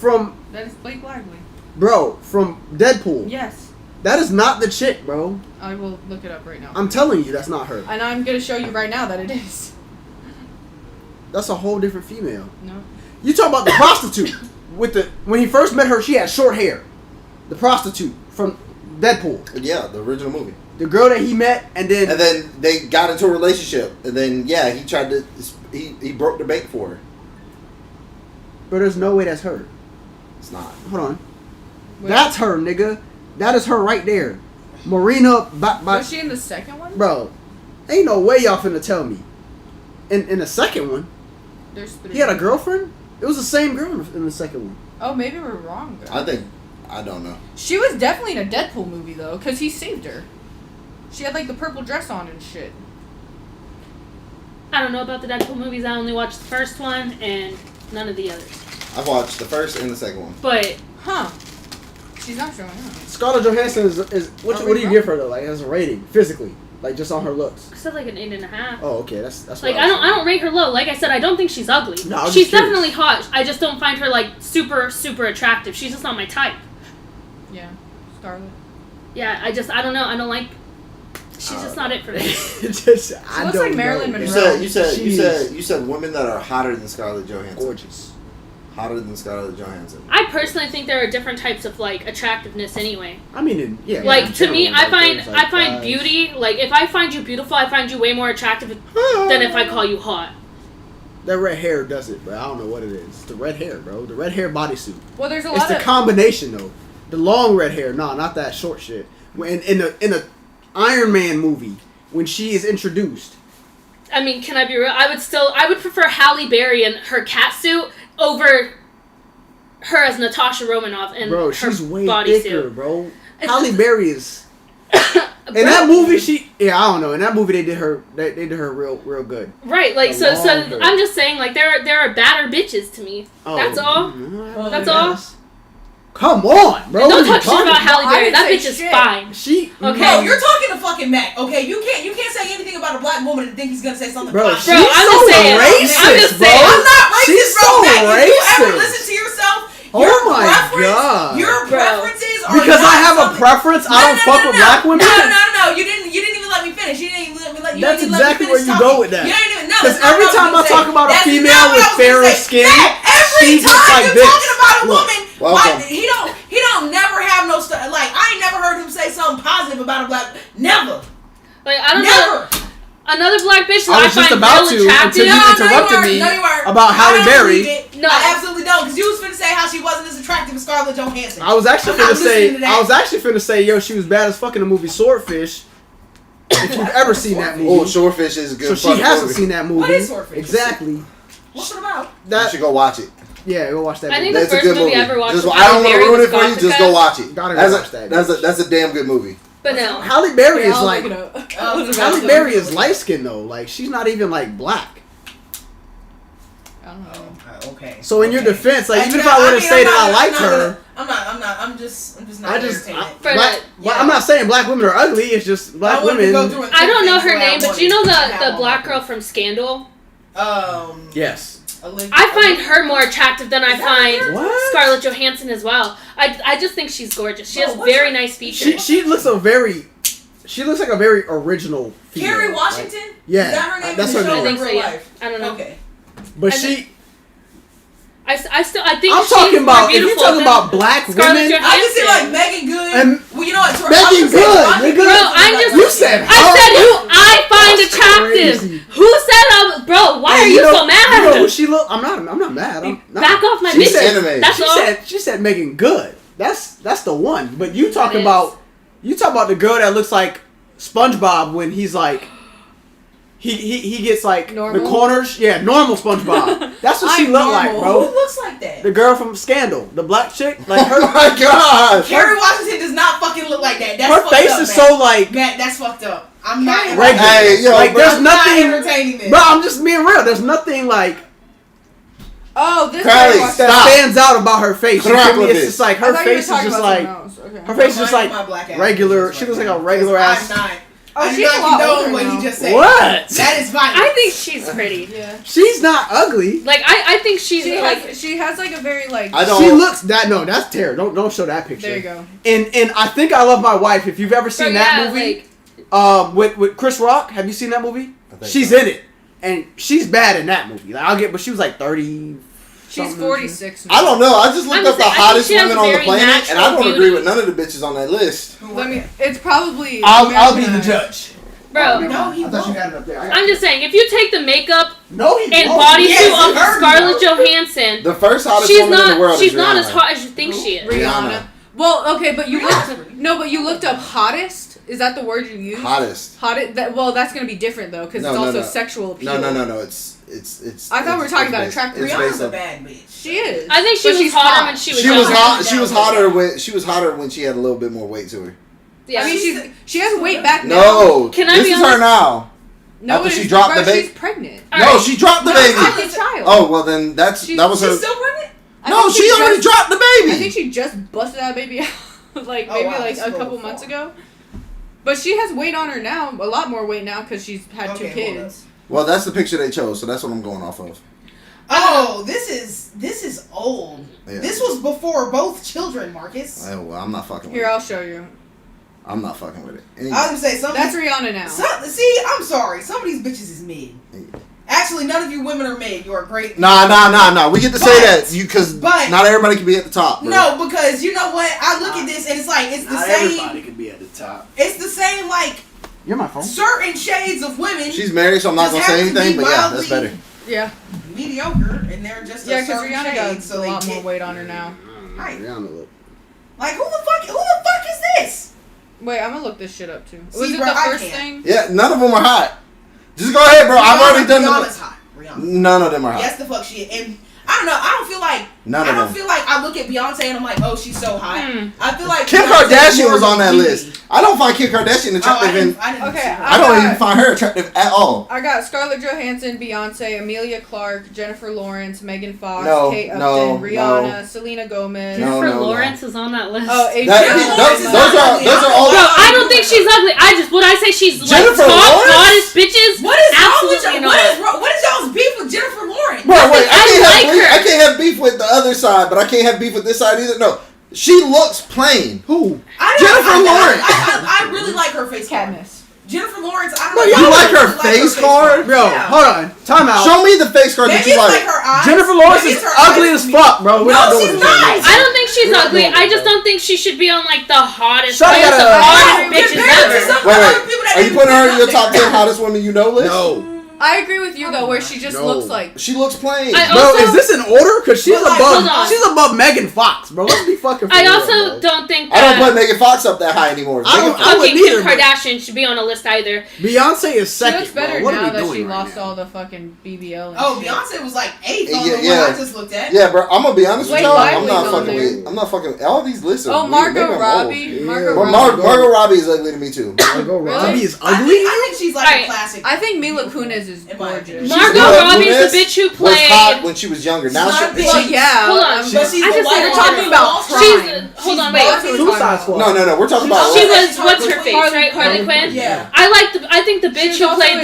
from... That is Blake Lively. Bro, from Deadpool. Yes. That is not the chick, bro. I will look it up right now. I'm telling you, that's not her. And I'm going to show you right now that it is. That's a whole different female. No. You talking about the prostitute. When he first met her, she had short hair. The prostitute from Deadpool. Yeah, the original movie. The girl that he met, and then they got into a relationship, and then he tried to he broke the bank for her. But there's no way that's her. It's not. Hold on. Wait. That's her, nigga. That is her right there. Marina. Was she in the second one? Bro, ain't no way y'all finna tell me. In the second one, there's 3. He had a girlfriend. It was the same girl in the second one. Oh, maybe we're wrong. Though. I don't know. She was definitely in a Deadpool movie though, cause he saved her. She had like the purple dress on and shit. I don't know about the Deadpool movies. I only watched the first one and none of the others. I've watched the first and the second one. But she's not showing up. Scarlett Johansson is what do you give her though? Like as a rating physically, like just on her looks. I said like an 8.5. Oh, okay, that's like I don't rate her low. Like I said, I don't think she's ugly. No, she's definitely hot. I just don't find her like super attractive. She's just not my type. Yeah, Scarlett. Yeah, I don't know. I don't like. She's just not it for me. She looks like Marilyn Monroe. You said women that are hotter than Scarlett Johansson. Gorgeous. Hotter than Scarlett Johansson. I personally think there are different types of like attractiveness anyway. I mean, yeah. Like to me, I find beauty. Like if I find you beautiful, I find you way more attractive than if I call you hot. That red hair does it, but I don't know what it is. It's the red hair, bro. The red hair bodysuit. Well, there's It's the combination though. The long red hair, not that short shit. In a Iron Man movie, when she is introduced. I mean, can I be real? I would prefer Halle Berry in her cat suit over her as Natasha Romanoff in her she's way bodysuit. thicker, bro. Halle Berry is. In that movie, I don't know. In that movie, they did her real good. Right, like so I'm just saying, like there are badder bitches to me. Oh, that's all. That's all. Come on, bro. Don't talk shit about Halle Berry. That bitch is fine. Okay. Bro, you're talking to fucking Mac. Okay, you can't say anything about a black woman and think he's gonna say something. Bro, positive. I'm just saying. Racist, bro. I'm not racist, bro. Mac, racist. If you ever listen to yourself, your preferences are because not I have a preference. I don't fuck with black women. No. You didn't even let me finish. You didn't even let. That's exactly where you go with that. You didn't even know. Because every time I talk about a female with fairer skin, every time you're talking about a woman, he don't never have no stuff. Like I ain't never heard him say something positive about a black. Never. Like I don't know. Another black bitch that I was just find about real to attractive. until you interrupted me about Halle Berry. No, I absolutely don't. Because you was finna say how she wasn't as attractive as Scarlett Johansson. I was actually finna say, yo, she was bad as fuck in the movie Swordfish. If you've ever seen that movie. Oh, Swordfish is a good. So she hasn't seen that movie. What is Swordfish? Exactly. What's it about? You should go watch it. Yeah, go watch that movie. I think the first movie I ever watched. I don't want to ruin it for you. Just go watch it. That's a damn good movie. But no, Halle Berry is like Halle Berry is light skinned though. Like she's not even like black. I don't know. Okay. So in your defense, like even if I were to say that I liked her, I'm just not entertaining. I'm not saying black women are ugly. It's just black women. I don't know her name, but do you know the black girl from Scandal? Yes. I find her more attractive than I find Scarlett Johansson as well. I just think she's gorgeous. She has very nice features. She looks like a very original female. Kerry Washington? Right? Yeah. Is that her name? That's her name. I think so, yeah. I don't know. Okay. But I think I'm talking about if you're talking about black women. I can see like Megan Good. Well, you know what? Megan Good. Bro, you said I said who I find attractive. Crazy. Who said bro? Why are you so mad? You know who she look? I'm not mad. Back off my bitch. That's all. She said Megan Good. That's the one. But you talking about the girl that looks like SpongeBob when he's like. He gets like normal? The corners. Yeah, normal SpongeBob. That's what she look like, bro. Who looks like that? The girl from Scandal, the black chick, like her. Oh my god! Kerry Washington does not fucking look like that. That's her face is so like. Matt, that's fucked up. I'm not. Hey, yo, like there's nothing. Entertaining this. Bro, I'm just being real. There's nothing like. This that stands out about her face. It's just like her face is just like. Her face is just like regular. She looks like a regular ass. Oh, I do she's a not lot condone older what now. he just said. What? That is violence. I think she's pretty. Yeah. She's not ugly. Like I think she's She has like a very like. I don't. She looks that no, that's terrible. Don't show that picture. There you go. And I think I Love My Wife. If you've ever seen that movie, with Chris Rock, have you seen that movie? She's in it, and she's bad in that movie. Like, but she was like 30. She's 46 now. I don't know. I just looked I'm up just the saying, I think hottest she has women a on the very planet, and I natural don't agree beauty. with none of the bitches on that list. Let me. It's probably. I'll be the Americanized. judge. Bro. No, he I thought you won't. had it up there. I'm just saying, if you take the makeup No, he and won't. bodysuit Yes, of her Scarlett Johansson, The first hottest she's woman in the world she's is not Rihanna. as hot as you think she is. Rihanna. Well, okay, but you looked up hottest. Is that the word you use? Hottest. Hottest. Well, that's gonna be different though, because it's also sexual appeal. No. It's. I thought we were talking about based- attractive. it's Rihanna's based a on- bad bitch. She is. I think she But was she's hotter hot. when she was She was younger. hot. She was hotter when she had a little bit more weight to her. Yeah. I mean, she has weight back now. No, Can I this be is her honest? now. No, after it she is- dropped bro, the baby- She's pregnant. All No, right. she dropped the No, baby. Only child. Oh well, then that was her. She's still pregnant? I No, think she already just- dropped the baby. I think she just busted that baby out, like Oh, maybe wow, like that's a so couple far. months ago. But she has weight on her now, a lot more weight now because she's had Okay, two hold kids. Well, that's the picture they chose, so that's what I'm going off of. Oh, this is old. Yeah. This was before both children, Marcus. Oh, well, I'm not fucking with Here, it. I'll show you. I'm not fucking with it. Anyway. I was gonna say some. That's Rihanna now. See, I'm sorry. Some of these bitches is mid. Actually, none of you women are mid. You are great. Nah. We get to say But- that because but- not everybody can be at the top. Bro. No, because you know what? I look at this and it's like it's the Not same. everybody could be at the top. It's the same like You're my phone. certain shades of women. She's married, so I'm not Just gonna say have to anything. be But yeah, that's mildly- better. Yeah, mediocre, and they're just yeah, a because certain Rihanna shade, got so a they lot more get weight on her now. Right. Rihanna look. like who the fuck is this? Wait, I'm gonna look this shit up too. See, Was it bro, the I first can't. thing? Yeah, none of them are hot. Just go ahead, bro. I've already done Rihanna's the. hot. Rihanna. None of them are hot. Yes, the fuck she is. And I don't know. I don't feel like None I of don't them. feel like I look at Beyonce and I'm like, oh, she's so hot. I feel like Kim Beyonce is Kardashian more was on that beauty. list. I don't find Kim Kardashian Oh, attractive, I didn't Okay, see her. I don't even find her attractive at all. I got Scarlett Johansson, Beyonce, Amelia Clark, Jennifer Lawrence, Megan Fox, No, Kate Upton, no, Rihanna, no. Selena Gomez. No, Jennifer no. Lawrence is on that list. Oh, Adriana That- those Lima. are all. Bro, I don't think she's ugly. I just would I say she's like Jennifer top Lawrence? hottest bitches. What is wrong with Absolutely you? not. What is y'all's beef with Jennifer Lawrence? Bro, wait, I I can't have beef with the other side, but I can't have beef with this side either. No, she looks plain. Who? Jennifer Lawrence. I really like her face card. Katniss. Jennifer Lawrence. I don't Bro, know. you I like really her face card? Bro, Yeah. hold on. Time out. Show me the face card that Maybe you it's like. like her eyes. Jennifer Lawrence Maybe is it's her ugly eyes as to me. fuck, bro. We're No, not doing she's this not. right now. I don't think she's We're not ugly. doing I it, just bro. don't think she should be on like the hottest, Shut list of up. hottest Compared bitches to ever. some Wait, other people that are you didn't putting her put in your out top there. 10 hottest women you know list? No. I agree with you though, where she just No. looks like. She looks plain. I Bro, also- is this in order? Cause she's But, like, above. hold on. She's above Megan Fox, bro. Let's be fucking. For I real, also bro. don't think I don't put that Megan Fox up that high anymore. I don't- Megan I Fox- wouldn't fucking either, Kim but- Kardashian should be on a list either. Beyonce is She second, looks better bro. What now are we that doing she right lost now? all the fucking BBL and Oh, shit. Beyonce was like 8th on Yeah, the yeah. one I just looked at. Yeah, bro. I'm gonna be honest with Blake y'all. I'm Lively's not on fucking there. with. I'm not fucking. All these lists are. Oh, weird. Margot Maybe I'm Robbie. old. Margot But Robbie. Margot Robbie is ugly to me too. Margot Really? Robbie is I ugly. think she's like Alright. a classic. I think Mila Kunis is In my gorgeous. opinion. Margot Mila Robbie's Kunis the bitch who was hot played. when she was younger. Now She's not she. big. Well, yeah. Hold on. but But she's she's I just the wanna white talk woman about from She's Prime. hold on, She's wait. both- Suicide Squad. No. We're talking She's about. also- She Harley was what's her Quinn. face, right? Harley Quinn. Yeah. I think the bitch She's who also played in,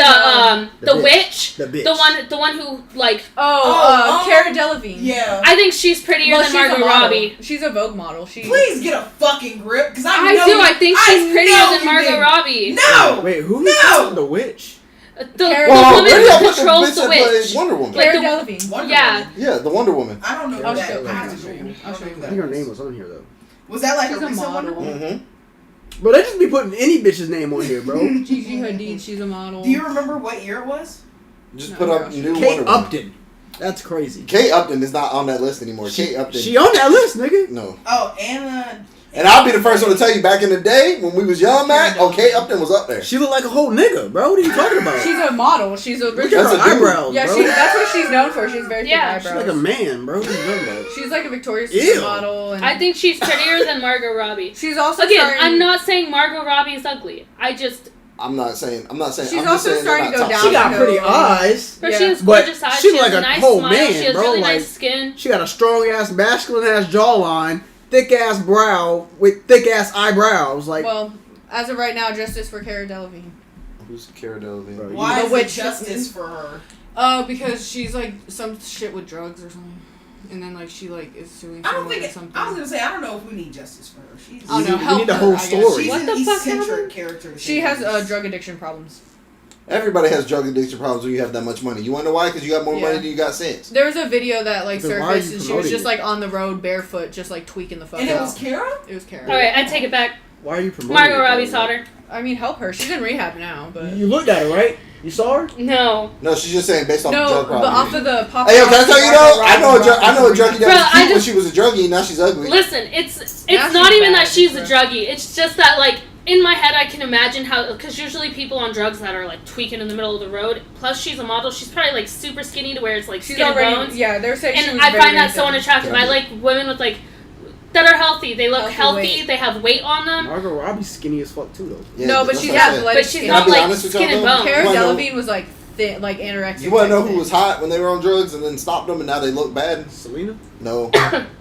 the bitch. witch, The bitch. the one who like Oh, Cara Delevingne. Yeah. I think she's prettier Well, than she's a Margot model. Robbie. She's a Vogue model. She. Please get a fucking grip, because I do. I think she's prettier know than you Margot didn't. Robbie. No. Wait, who? No! The witch. The Cara- Well, woman where do y'all who put the controls bitch the that witch. plays Wonder Woman? Like Cara the- Delevingne. Wonder Yeah. Woman. Yeah, the Wonder Woman. I don't know I'll who that show is. you. I have to I'll show show you. you. I'll show you. I think her name was on here though. Was that like She's a a recent Wonder model. Woman? Mm-hmm. Bro, they just be putting any bitch's name on here, bro. Gigi Hadid. She's a model. Do you remember what year it was? Just No, put up girl. new Kate Wonder Woman. Upton. That's crazy. Kate Upton is not on that list anymore. Kate Upton. She on that list, nigga. No. Oh, Anna. And I'll be the first one to tell you, back in the day, when we was young, Mac, Kate Upton was up there. She look like a whole nigga, bro. What are you talking about? She's a model. She's a Look at That's her a dude. eyebrows, Yeah, bro. that's what she's known for. She's very Yeah. thick She's eyebrows. like a man, bro. What are you talking about? She's like a Victoria's Ew. Secret model. And I think she's prettier than Margot Robbie. she's also Again, starting, I'm not saying Margot Robbie is ugly. I'm not saying. She's I'm just also saying starting they're to not go top down. She got No, pretty yeah. eyes. But Yeah. she has But gorgeous eyes. she She, like has a a nice whole smile. man, she has bro, really like- nice skin. She got a strong ass, masculine ass jawline, thick ass brow with thick ass eyebrows. Like, Well, as of right now, justice for Cara Delevingne. Who's Cara Delevingne? Why is The it witch. justice for her? Because she's like some shit with drugs or something, and then like she like is suing I don't someone think. or something. I was gonna say I don't know if we need justice for her. She's. I don't know. We Help need the her, whole I guess. story. She's What an the fuck eccentric happened? character. She has drug addiction problems. Everybody has drug addiction problems when you have that much money. You want to know why? Because you got more money than you got sense. There was a video that like Then why are you surfaced, and she was promoting just it? like on the road barefoot, just like tweaking the fuck And out. it was Cara? It was Karen. All right, I take it back. Why are you promoting Margot it, Robbie's though? daughter. I mean, help her. She's in rehab now, but You looked at her, right? You saw her? No. No, she's just saying based off the no, drug but problem. off of the pop. Hey, yo, can I tell you though? I know a druggie that Bro, was I cute when just- she was a druggie. Now she's ugly. Listen, it's Now not she's even bad, that she's a bro. druggie. It's just that like in my head I can imagine how, because usually people on drugs that are like tweaking in the middle of the road. Plus she's a model. She's probably like super skinny to where it's like She's skin and already. bones. Yeah, they're saying. she And was I very, find that very so thin. unattractive. I Yeah. like women with like that are healthy. They look Healthy healthy. weight. They have weight on them. Margot Robbie's skinny as fuck too, though. Yeah, No, but that's she's what I'm got saying. bloody But she's skin. Can I not be like honest with y'all, skin and though? bones. Cara You wanna know- Delevingne was like thin, like anorexic. You want to know type who was thin. hot when they were on drugs and then stopped them and now they look bad? Selena? No.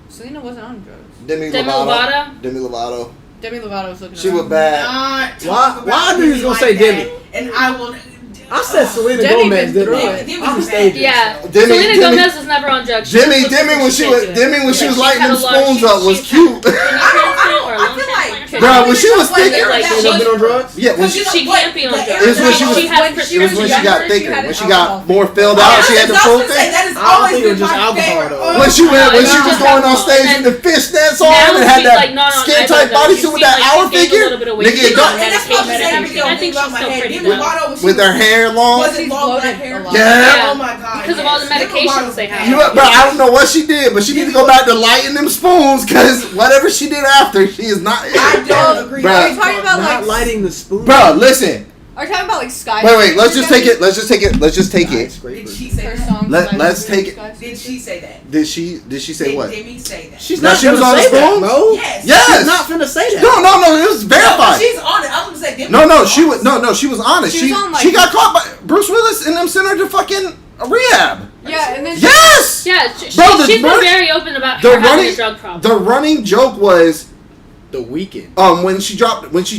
Selena wasn't on drugs. Demi Demi Lovato. Lovato? Demi Lovato. Demi Lovato was looking. She around. was bad. Not talk Why about I knew you was Demi gonna like say that. Demi? And I will. I said Selena Demi Gomez, been didn't through I? it. Demi I'm was staging. Yeah. Demi- Selena Demi- Gomez was never on drugs. She Demi, just Demi when looked she like was shit. Demi when she Like, was lighting had them a lot- spoons she- up was she's cute. had kidney transplant or I lung feel transplant like- or Bro, something. when she was Like, thicker, they're She that never been on drugs? yeah, when she, She can't be on drugs. It was when she was- She has when she it was when she younger, got thicker. had When she alcohol got more thing. filled Oh, out, she had the full Say, thing. that has I don't always think it was been just my alcohol, favorite. though. Oh, When she went, when it's she was just going on alcohol. stage And with the fishnets on now and had she's, like, not that on skin either tight of them. bodysuit You with see, that like, hour she's gained a figure, little bit of weight. nigga, She's it on don't- And that's what I'm medication and saying. everything. I think she's still pretty Demi good. Lovato, when she with her was- hair long. Was it She's long black bloated hair? a lot. Yeah. Oh my god. Because of all the yes. Demi medications Lovato's they bad. have. You know, bro, I don't know what she did, but she need to go back to lighting them spoons because whatever she did after, she is not. I don't agree. Bruh. Are you talking about Not like? lighting the spoon. Bro, listen. Are you talking about like Sky? Wait. Let's just take it. Let's just take it. Let's just take it. Did she say Her that? song. Let's take it. Did she say that? Did she say what? Did Demi say that? She's Now not she was finna on the say that, spoons? bro. Yes. Yes. She's not finna say that. No. It was No, but verified. she's on it. I was gonna say Demi. No, was she on was it. no. She was honest. She She was on, like- she got caught by Bruce Willis and them sent her to fucking rehab. Yeah, and then Yes. Yeah, Bro, the she's been running- very open about the her having running- a drug problem. The running joke was The Weeknd. when she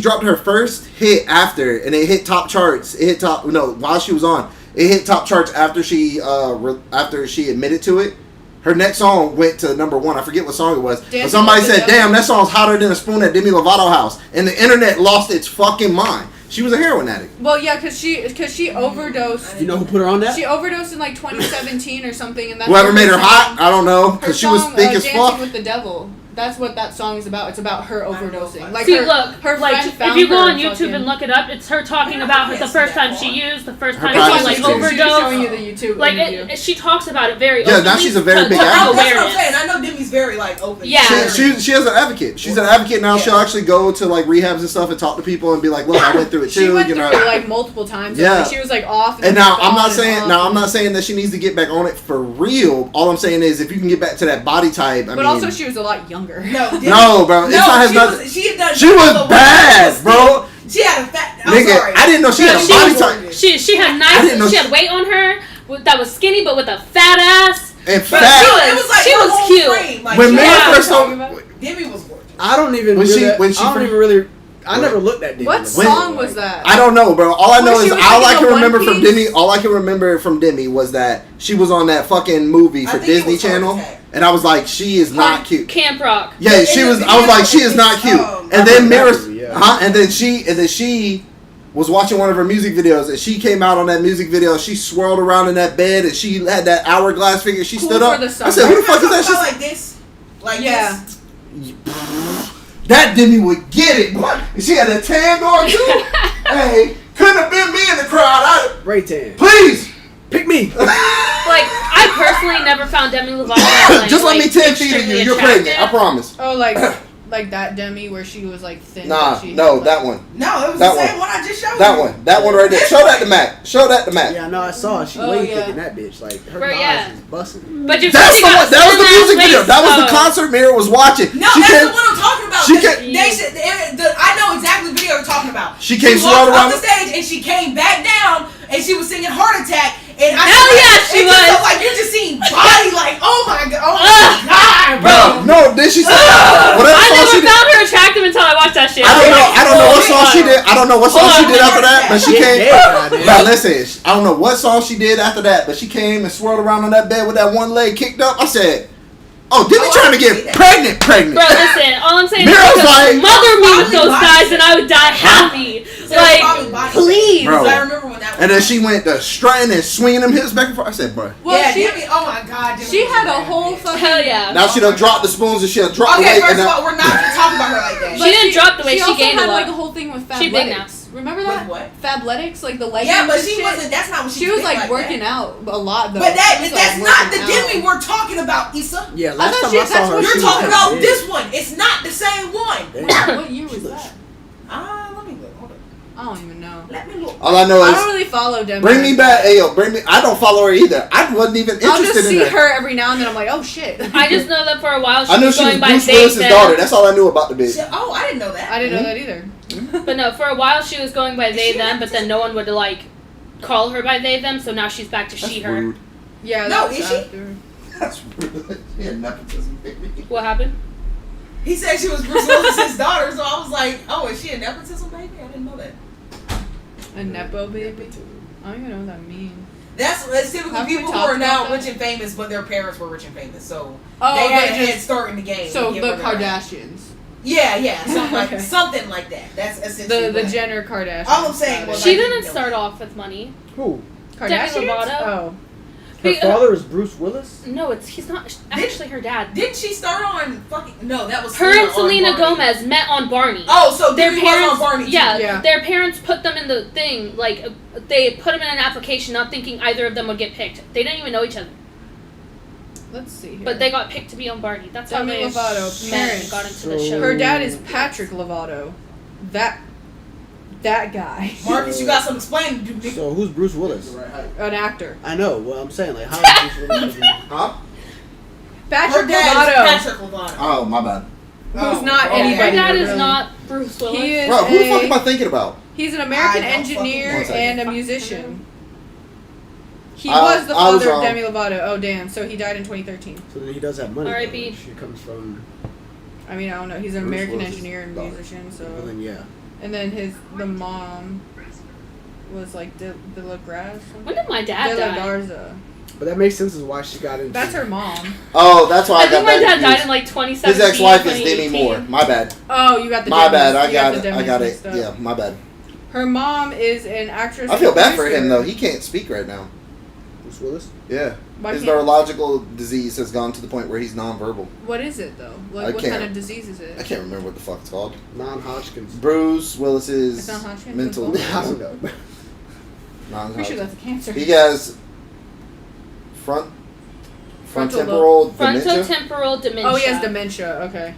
dropped her first hit after, and it hit top charts. It hit top while she was on. It hit top charts after she admitted to it. Her next song went to number 1. I forget what song it was. But Dancing somebody with the said, Devil. "Damn, that song's hotter than a spoon at Demi Lovato house." And the internet lost its fucking mind. She was a heroin addict. well, yeah, because she overdosed. You know who put her on that? She overdosed in like 2017 or something, and that's Whoever what made her song- hot, I don't know, Her because she was song, thick as Dancing fuck. with the Devil. That's what that song is about. It's about her overdosing. Like See, her, look, her like friend if found you go her on YouTube fucking- and look it up, it's her talking about her, the first time she used, the first Her time private she like history. She was showing you overdosed. the YouTube Like interview. she talks about it very Yeah, openly. now she's a very to- big to bring advocate. That's what I'm awareness. saying. I know Demi's very like open. Yeah. She has an advocate. She's an advocate now. Yeah. She'll actually go to like rehabs and stuff and talk to people and be like, "Look, I went through it too." She went you through know. it like multiple times. Yeah. Like, she was like off. And then now on I'm not and saying off. that she needs to get back on it for real. All I'm saying is if you can get back to that body type. I But mean, also, she was a lot younger. No, bro. It's not has nothing. She had done. She was bad, bro. She had a fat. I'm Nigga, sorry. I didn't know she had a She body was- type She had I didn't know nice. She she- had weight on her that was skinny, but with a fat ass. and But fat. it was like She her was whole cute. frame. Like, When she me Yeah. and first Talking saw, about- Demi was gorgeous. I don't even. When she- really, when she I don't fir- even really. I never looked at Demi. What Lovato. song was that? I don't know, bro. All I know Where is she was, all like, I in can a remember from one-piece? Demi. All I can remember from Demi was that she was on that fucking movie I for think it Disney was Heart Channel, Attack. and I was like, she is not cute. Camp Rock. Yeah, she was. I was like, she is not cute. And then That Mira, movie, yeah. huh? And then she was watching one of her music videos, and she came out on that music video. She swirled around in that bed, and she had that hourglass figure. She Cool stood for up. the I summer. said, "Who the fuck is Talking that?" about She's like this, like Yeah. this. that Demi would get it. Boy. She had a tan going too. Hey, couldn't have been me in the crowd. Ray Tan. Please. Pick me. Like I personally never found Demi Lovato. Like, Just let me like, 10 feet of you. extremely You're attractive. pregnant. I promise. Oh, like that Demi where she was like thin. Nah, but she no, had, that like, one. No, it was That the same one. one I just showed That you. one. That one right there. This Show that one. to Mac. Show that to Mac. Yeah, I know. I saw. She Oh, way yeah. thick in that bitch. Like her Bro, thighs yeah. is busting. But you That's the one. That was the music video. That was the concert. concert Mira was watching. No, she that's came, the one I'm talking about. she They- came- they said- I know exactly the video you're talking about. She came walked swirled around up the stage and she came back down and she was singing Heart Attack. And I Hell yeah, she it just was. felt like you just seen body like, oh my god, Bro, no, then she said whatever I song never she did. found her attractive until I watched that shit. I don't know what song song she did. I don't know what song she did after that, but she came. Now listen, I don't know what song she did after that, but she came and swirled around on that bed with that one leg kicked up. I said, "Oh, did we trying to get pregnant?" Bro, listen. All I'm saying is like, mother me with those guys, and I would die happy. Like, please. Bro. I remember when that was. And then she went to strutting and swinging them hips back and forth. I said, "Bro." Well, yeah, oh my God. She had a whole fucking. Hell yeah. Now she done dropped the spoons and she done dropped the weight. Okay, first of all, we're not gonna talk about her like that. She didn't drop the weight. She gained a lot. She also had like a whole thing with She big now. Fabletics. Remember that? With what? Fabletics, like the leggings. Yeah, but and she shit. wasn't. That's not what She was like working that. out a lot though. But that's like, not the working out. Demi we're talking about, Issa. Yeah, I last thought time I that's saw her, what she You're was talking kinda about big. this one. It's not the same one. What year was that? Let me look. Hold on. I don't even know. Let me look. All I know I is don't really follow Demi. bring me back. Hey yo, bring me. I don't follow her either. I wasn't even I'll interested just in see her. her every now and then. I'm like, oh shit. I just know that for a while she I knew was she was going by Bruce they Willis's them. daughter. That's all I knew about the bitch. Oh, I didn't know that. I didn't know that either. But no, for a while she was going by they She them, but then no one would like call her by they them. So now she's back to That's she her. rude. Yeah. No, that's is she? after. That's rude. Yeah, nepotism, baby. What happened? He said she was Bruce Willis's daughter, so I was like, oh, is she a nepotism baby? I didn't know that. A nepo baby. I don't even know what that means. That's typical Have we people who talked are now about that? rich and famous, but their parents were rich and famous, so Oh, they had a just- head start in the game. So to get the where they're at. Kardashians, Yeah, Okay. something like that. That's essentially the what- Jenner Kardashians. All I'm saying Got was it. She I didn't didn't know start that. off with money. Who? Kardashians. Demi Lovato. Oh, Her father is Bruce Willis? No, he's not actually her dad. Didn't she start on fucking? No, that was Her and on Selena Barney. Gomez met on Barney. Oh, so Their Demi parents, was on Barney. too. Yeah. their parents put them in the thing. Like they put them in an application, not thinking either of them would get picked. They didn't even know each other, let's see here. but they got picked to be on Barney. That's how Demi they Lovato, met parents. and got into the So- show. Her dad is Patrick Lovato. That guy. Marcus, you got some explaining to do. So who's Bruce Willis? An actor. I know. Well, I'm saying like how is Bruce Willis? Huh? Patrick Her dad Lovato. is Patrick Lovato. Oh, my bad. Who's not okay. anybody. Her dad is really. not Bruce Willis. He is Bro, who the fuck a- am I thinking about? He's an American I don't fucking engineer know. and a musician. He I- was the I was, father of Demi Lovato. Oh damn! So he died in 2013. So then he does have money. R.I.P. though. She comes from. I mean, I don't know. He's an Bruce American Willis's engineer and daughter. musician. Well, So, then yeah. and then the mom was like De La Grasse. When did my dad De La die? Garza. But that makes sense as why she got into. That's her mom. Oh, that's why I I got think my that dad confused. died in like 2017. His ex-wife is Demi 2018. Moore. My bad. Oh, you got the. My Demis. bad. I You got the it. I Demis got it. mixed up. Yeah, my bad. Her mom is an actress. I feel and bad for producer. him though. He can't speak right now. Bruce Willis. Yeah. Why His can't- neurological disease has gone to the point where he's nonverbal. What is it though? I Like, what can't- kind of disease is I it? can't remember what the fuck it's called. Non-Hodgkin's. Bruce Willis's It's not Hodgkin's, mental. it's I don't know. non-Hodgkin's. Pretty sure that's cancer. He has Frontal frontemporal dementia. Frontotemporal dementia. Oh, he has dementia. Okay.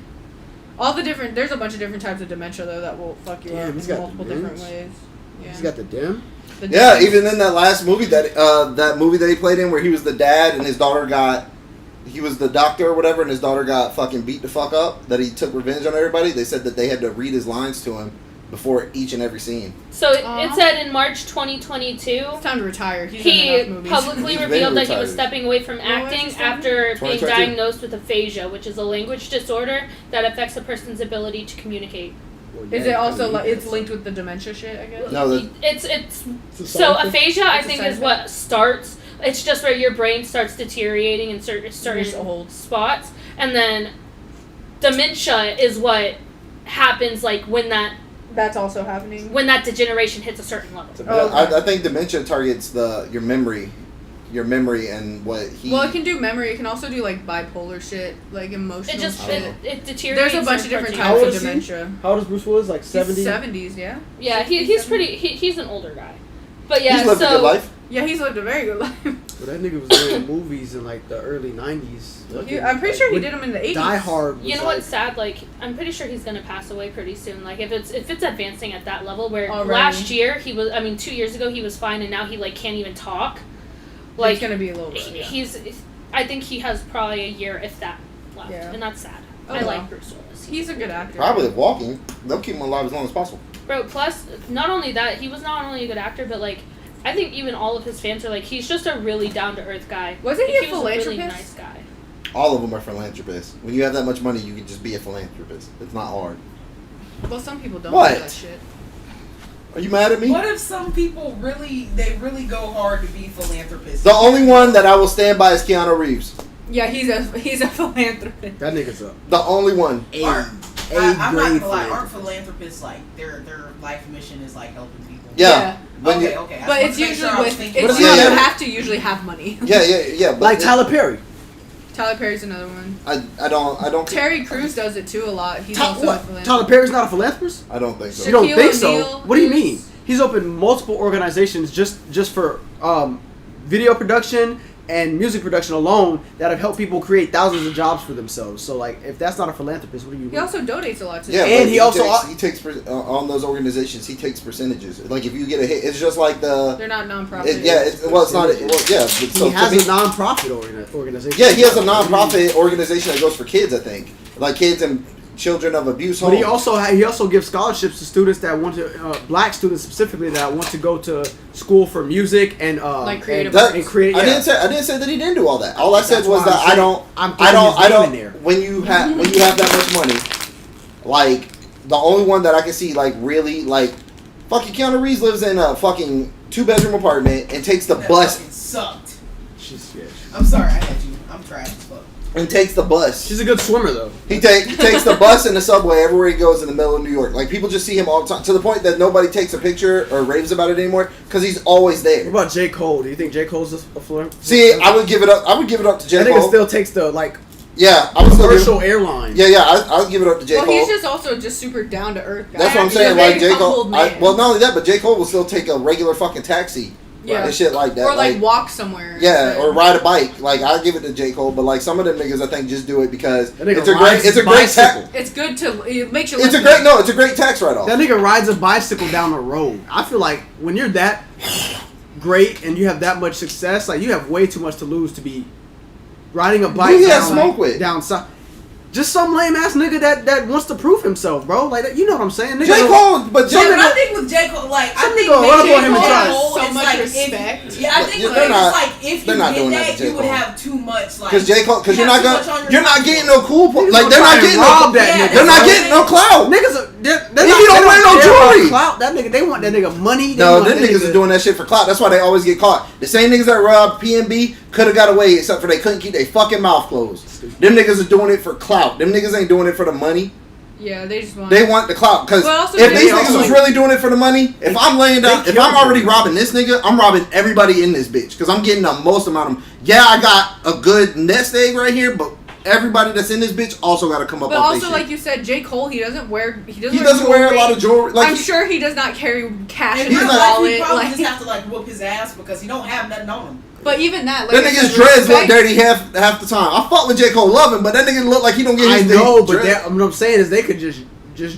All the different. There's a bunch of different types of dementia though that will fuck you Damn, up he's in got multiple the different Dems? ways. Yeah. He's got the dim. The Yeah, Dems. even in that last movie that movie that he played in where he was the dad and his daughter he was the doctor or whatever and his daughter got fucking beat the fuck up, that he took revenge on everybody. They said that they had to read his lines to him before each and every scene. So it Aw. said in March 2022, It's time to retire. He's in he enough movies. publicly He's been revealed that he was retired. stepping away from When was he acting stepping? after being 2022. diagnosed with aphasia, which is a language disorder that affects a person's ability to communicate. Well, Is yeah, it also kinda like neat. it's linked with the dementia shit? I guess. No, the- It's It's a so side effect. aphasia. I It's a think side is what starts. It's just where your brain starts deteriorating in certain Just old. spots, and then dementia is what happens like when that That's also happening. degeneration hits a certain level. Oh, okay. I think dementia targets your memory and what he. Well, it can do memory. It can also do like bipolar shit, like emotional It just shit. it deteriorates. There's a bunch of certain different parts How types old of is he? dementia. How old is Bruce Willis? Like 70? He's 70s, yeah. Yeah, he's pretty. He's an older guy, but yeah. he's lived a good life. Yeah, he's lived a very good life. But that nigga was doing movies in like the early 90s. I'm pretty sure he did them in the 80s. Die Hard was You know like, what's sad? Like, I'm pretty sure he's gonna pass away pretty soon. Like, if it's advancing at that level, where Already. last year 2 years ago he was fine, and now he like can't even talk. Like, Like, it's gonna be a little bit. Yeah. I think he has probably a year, if that, left, Yeah. and that's sad. Oh, I well. like Bruce Willis. He's a good actor. Probably walking. They'll keep him alive as long as possible. Bro, plus, not only that, he was not only a good actor, but like, I think even all of his fans are like, he's just a really down to earth guy. Wasn't he Like, a was really philanthropist? nice guy. All of them are philanthropists. When you have that much money, you can just be a philanthropist. It's not hard. Well, some people don't What? do that shit. Are you mad at me? What if some people really go hard to be philanthropists? The only one that I will stand by is Keanu Reeves. Yeah, he's a philanthropist. That nigga's up. The only one. I'm not gonna lie. Aren't philanthropists like their life mission is like helping people? Yeah. Okay. But it's usually you have to usually have money. Yeah. Like Tyler Perry. Tyler Perry's another one. I don't. Terry Crews does it too a lot. He's also a philanthropist. Tyler Perry's not a philanthropist? I don't think so. You don't Shaquille think so? O'Neal What do you mean? He's opened multiple organizations just for video production and music production alone that have helped people create thousands of jobs for themselves. So, like, if that's not a philanthropist, what do you? He also donates a lot to. Yeah, and he takes on those organizations. He takes percentages. Like if you get a hit, it's just like They're not nonprofit. It's not. Well, yeah. He has a nonprofit organization. Yeah, he has a nonprofit organization that goes for kids. I think, like kids and children of abuse homes. But he also gives scholarships to students that want to, black students specifically that want to go to school for music and like creative and create. Yeah. I didn't say that he didn't do all that. All I said was that I don't. When you have that much money, like the only one that I can see like really like fucking Keanu Reeves lives in a fucking 2-bedroom apartment and takes the bus. Fucking sucked. She's I'm sorry, I had you. I'm trash as fuck. And takes the bus. She's a good swimmer though. He takes the bus and the subway everywhere he goes in the middle of New York. Like people just see him all the time to the point that nobody takes a picture or raves about it anymore because he's always there. What about J. Cole? Do you think J. Cole's a flirt? See, I would give it up. I would give it up to J. I Cole. think it still takes the like. Yeah, I was commercial airline. Yeah, I would give it up to J. Cole. Well, he's just also just super down to earth guy. That's what I'm saying. Like J. Cole. Well, not only that, but J. Cole will still take a regular fucking taxi. Yeah. And shit like that. Or like walk somewhere. Yeah, or ride a bike. Like I give it to J. Cole, but like some of them niggas I think just do it because it's a great tax. It's good to it makes you. It's a great tax write off. That nigga rides a bicycle down the road. I feel like when you're that great and you have that much success, like you have way too much to lose to be riding a bike down south. Just some lame ass nigga that wants to prove himself, bro. Like you know what I'm saying? Nigga, J. Cole, but I think with J. Cole, like I think so much respect. I think with J. Cole, like if you get that, you would have too much. Like because J. Cole, because you're not getting no cool point. Like they're not getting they're not getting no clout. Niggas, they don't wear no jewelry. Clout. That nigga, they want that nigga money. No, them niggas are doing that shit for clout. That's why they always get caught. The same niggas that robbed PNB could have got away, except for they couldn't keep their fucking mouth closed. Them niggas are doing it for clout. Them niggas ain't doing it for the money. Yeah, they just want. They want the clout because if these niggas was really doing it for the money, if I'm laying down, if I'm already robbing this nigga, I'm robbing everybody in this bitch because I'm getting the most amount of. Yeah, I got a good nest egg right here, but everybody that's in this bitch also got to come up. But also, like you said, J. Cole, he doesn't wear wear a lot of jewelry. Like, I'm sure he does not carry cash in his wallet. He probably just have to like whoop his ass because he don't have nothing on him. But even that, like, that nigga's dreads look dirty half the time. I fuck with J. Cole, love him, but that nigga look like he don't get his. I know, but what I'm saying is they could just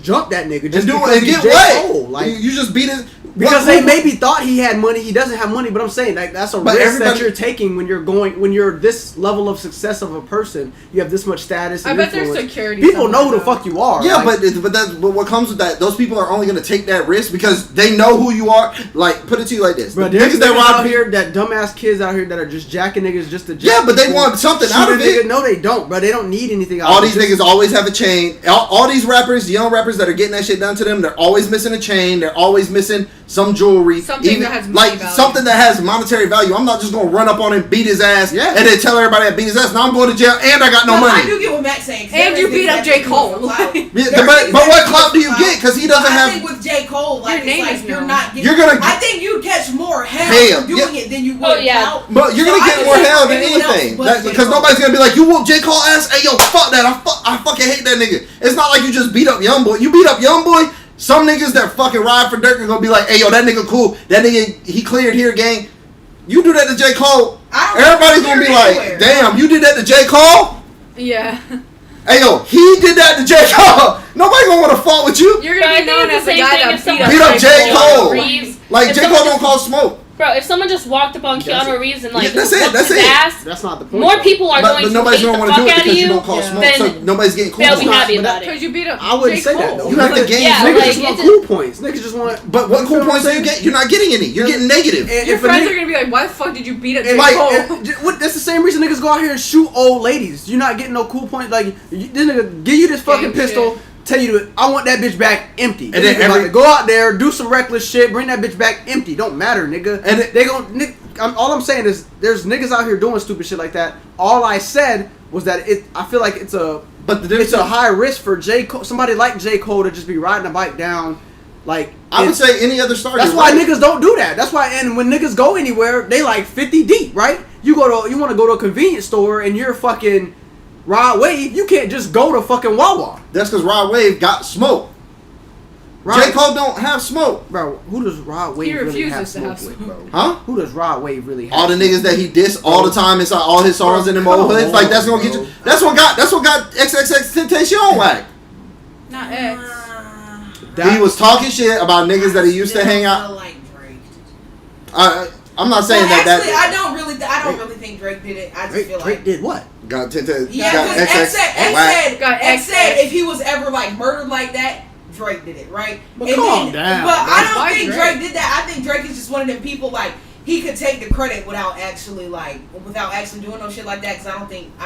jump that nigga just and get wet. Like you just beat his. Because they maybe thought he had money, he doesn't have money. But I'm saying that's a risk that you're taking when you're this level of success of a person. You have this much status. And I bet there's security. People know who the fuck you are. Yeah, but what comes with that? Those people are only gonna take that risk because they know who you are. Like put it to you like this: but there's niggas out here, that dumbass kids out here that are just jacking niggas just to. Yeah, but they want something out of it. No, they don't, bro. They don't need anything out of it. All these niggas always have a chain. All these rappers, young rappers that are getting that shit done to them, they're always missing a chain. They're always missing some jewelry. Something that has money value. Something that has monetary value. I'm not just gonna run up on him, beat his ass, and then tell everybody I beat his ass. Now I'm going to jail and I got no money. I do get what Matt's saying. And you beat up J. Cole. But what clout do you get? Because he doesn't have. I think with J. Cole, like, your name is you're not getting. You're gonna. I think you catch more hell for doing it than you would clout. But you're gonna get more hell than anything because nobody's gonna be like, you whoop J. Cole ass. Hey yo, fuck that. I fucking hate that nigga. It's not like you just beat up YoungBoy. You beat up YoungBoy. Some niggas that fucking ride for Dirk are gonna be like, hey yo, that nigga cool. That nigga, he cleared here, gang. You do that to J. Cole, everybody's gonna be like, damn, you did that to J. Cole? Yeah. Hey yo, he did that to J. Cole. Nobody gonna wanna fault with you. You're gonna be known as the guy that beat up J. Cole. Like J. Cole don't call smoke. Bro, if someone just walked up on Keanu Reeves and like that's it. Ass, that's not the point. More people are going to nobody's hate gonna the fuck out of you. You don't call smoke, so nobody's getting cool. They'll be happy about it. Because you beat up. I wouldn't say that though. You have to gain. Niggas just want cool points. Niggas just want. But what cool points do you get? You're not getting any. You're getting negative. Your friends are gonna be like, "Why the fuck did you beat up J. Cole?" That's the same reason niggas go out here and shoot old ladies. You're not getting no cool points. Like this nigga give you this fucking pistol. tell you I want that bitch back empty. And then go out there, do some reckless shit, bring that bitch back empty. Don't matter, nigga. And they gon' all I'm saying is there's niggas out here doing stupid shit like that. All I said was that I feel like it's a high risk for J. Cole, somebody like J. Cole to just be riding a bike down. Like I would say any other star. That's why niggas don't do that. That's why, and when niggas go anywhere, they like 50 deep, right? You want to go to a convenience store and you're fucking Rod Wave. You can't just go to fucking Wawa. That's because Rod Wave got smoke. J. Cole don't have smoke, bro. Who does Rod Wave really have smoke with, bro? Huh? Who does Rod Wave really have? All the niggas that he diss all the time inside all his songs in them old hoods. Like that's gonna get you. That's what got XXXTentacion whack. Not X. He was talking shit about niggas that he used to hang out. Like Drake. I'm not saying actually, I don't really think Drake did it. I just feel like Drake did what? Got X said if he was ever like murdered like that, Drake did it, right? But calm down. But I don't think Drake did that. I think Drake is just one of them people like he could take the credit without actually doing no shit like that. Because I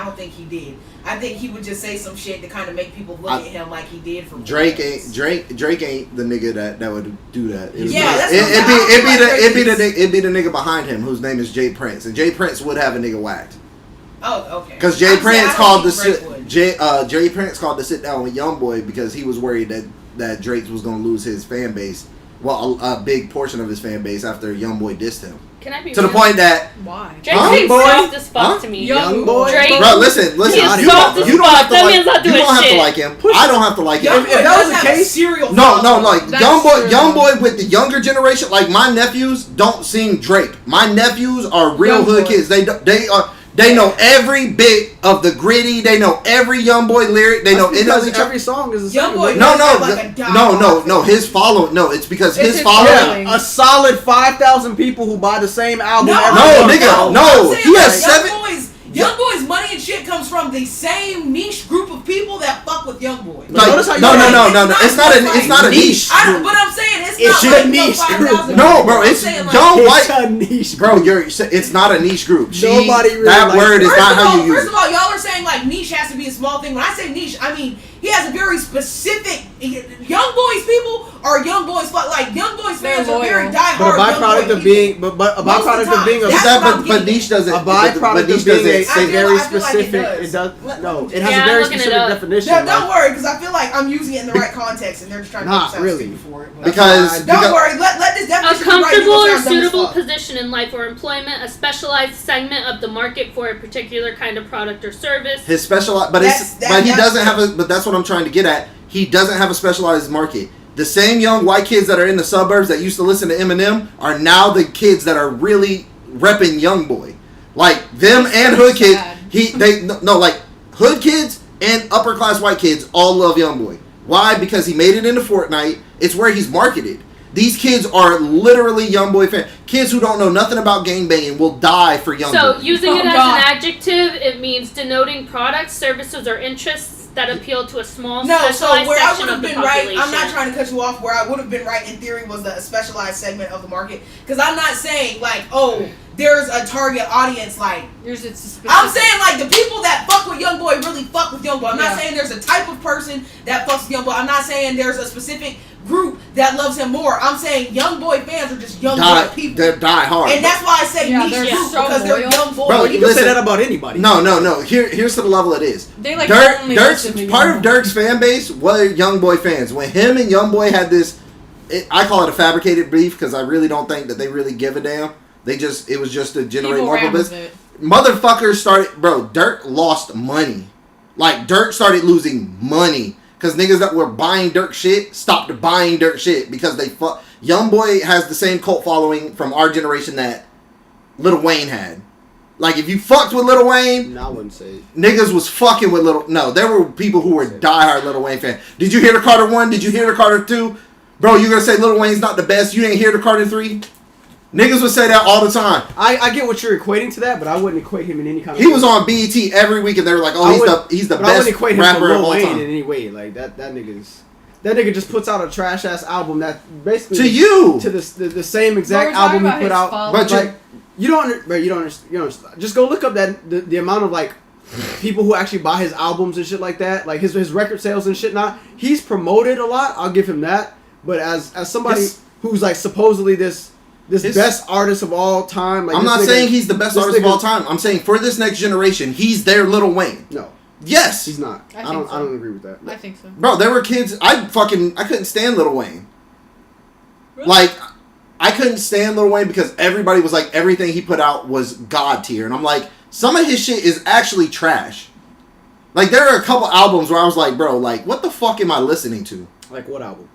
don't think he did. I think he would just say some shit to kind of make people look at him like he did for Drake ain't the nigga that would do that. It'd be the nigga behind him whose name is Jay Prince, and Jay Prince would have a nigga whacked. Oh, okay. Because Jay Prince called to sit down with YoungBoy because he was worried that Drake was gonna lose his fan base. Well, a big portion of his fan base after YoungBoy dissed him. Can I be to the point that why Drake seems soft as fuck to me. YoungBoy, Drake, bro, listen. You don't have to like him. I don't have to like him. If that was the case, no, like YoungBoy with the younger generation, like my nephews don't sing Drake. My nephews are real hood kids. They know every bit of the gritty. They know every YoungBoy lyric. They know every song is a song. No. His following. No, it's because his following. Yeah, a solid 5,000 people who buy the same album. No. He has YoungBoy's money and shit comes from the same niche group of people that fuck with YoungBoy. No. It's not a niche. But I'm saying it's not a niche group. No, bro, it's young white. It's a niche bro. It's not a niche group. Nobody really that word is not how you use it. First of all, y'all are saying like niche has to be a small thing. When I say niche, I mean he has a very specific. YoungBoy's people are YoungBoy's like YoungBoy's fans are very diehard. But a byproduct of being, but a niche doesn't. A byproduct of being a very specific. It does. No, it has a very specific definition. Don't worry, because I feel like I'm using it in the right context, and they're just trying to not really for it. Because don't worry, let this definition a comfortable or suitable position in life or employment, a specialized segment of the market for a particular kind of product or service. His specialized, but he doesn't have a. But that's what I'm trying to get at. He doesn't have a specialized market. The same young white kids that are in the suburbs that used to listen to Eminem are now the kids that are really repping YoungBoy. Like them and hood kids. Like hood kids and upper class white kids all love YoungBoy. Why? Because he made it into Fortnite. It's where he's marketed. These kids are literally YoungBoy fans. Kids who don't know nothing about gangbanging will die for YoungBoy. So using it as an adjective, it means denoting products, services, or interests that appeal to a small specialized section of the population. I'm not trying to cut you off. Where I would have been right in theory was the specialized segment of the market. Because I'm not saying like, there's a target audience like. I'm saying like the people that fuck with YoungBoy really fuck with YoungBoy. I'm not saying there's a type of person that fucks with YoungBoy. I'm not saying there's a specific group that loves him more. I'm saying YoungBoy fans are just YoungBoy people. They're die hard. And that's why I say niche group because they're YoungBoy. Bro, you can say that about anybody. No. Here's to the level it is. They like Dirk's part of Dirk's fan base were YoungBoy fans. When him and YoungBoy had this, I call it a fabricated beef because I really don't think that they really give a damn. It was just to generate more publicity. Motherfuckers started, bro. Dirk lost money. Like Dirk started losing money. Because niggas that were buying Dirk shit stopped buying Dirk shit because they fuck. YoungBoy has the same cult following from our generation that Lil Wayne had. Like if you fucked with Lil Wayne, no, I wouldn't say niggas was fucking with No, there were people who were diehard Lil Wayne fan. Did you hear the Carter 1? Did you hear the Carter 2? Bro, you gonna say Lil Wayne's not the best? You didn't hear the Carter 3? Niggas would say that all the time. I get what you're equating to that, but I wouldn't equate him in any kind of. He was on BET every week, and they were like, "Oh, he's the best I wouldn't equate rapper him to of all Lil Wayne time." in any way. Like that nigga just puts out a trash ass album that basically to the same exact album he put out. But like, you don't understand. Just go look up the amount of like people who actually buy his albums and shit like that, like his record sales and shit. Not he's promoted a lot. I'll give him that. But as somebody who's like supposedly this best artist of all time, like I'm not saying he's the best artist of all time. I'm saying for this next generation, he's their Lil Wayne. No. Yes, he's not. I don't agree with that. I think so. Bro, there were kids. I couldn't stand Lil Wayne. Really? Like, I couldn't stand Lil Wayne because everybody was like, everything he put out was God tier, and I'm like, some of his shit is actually trash. Like, there are a couple albums where I was like, bro, like, what the fuck am I listening to? Like, what album?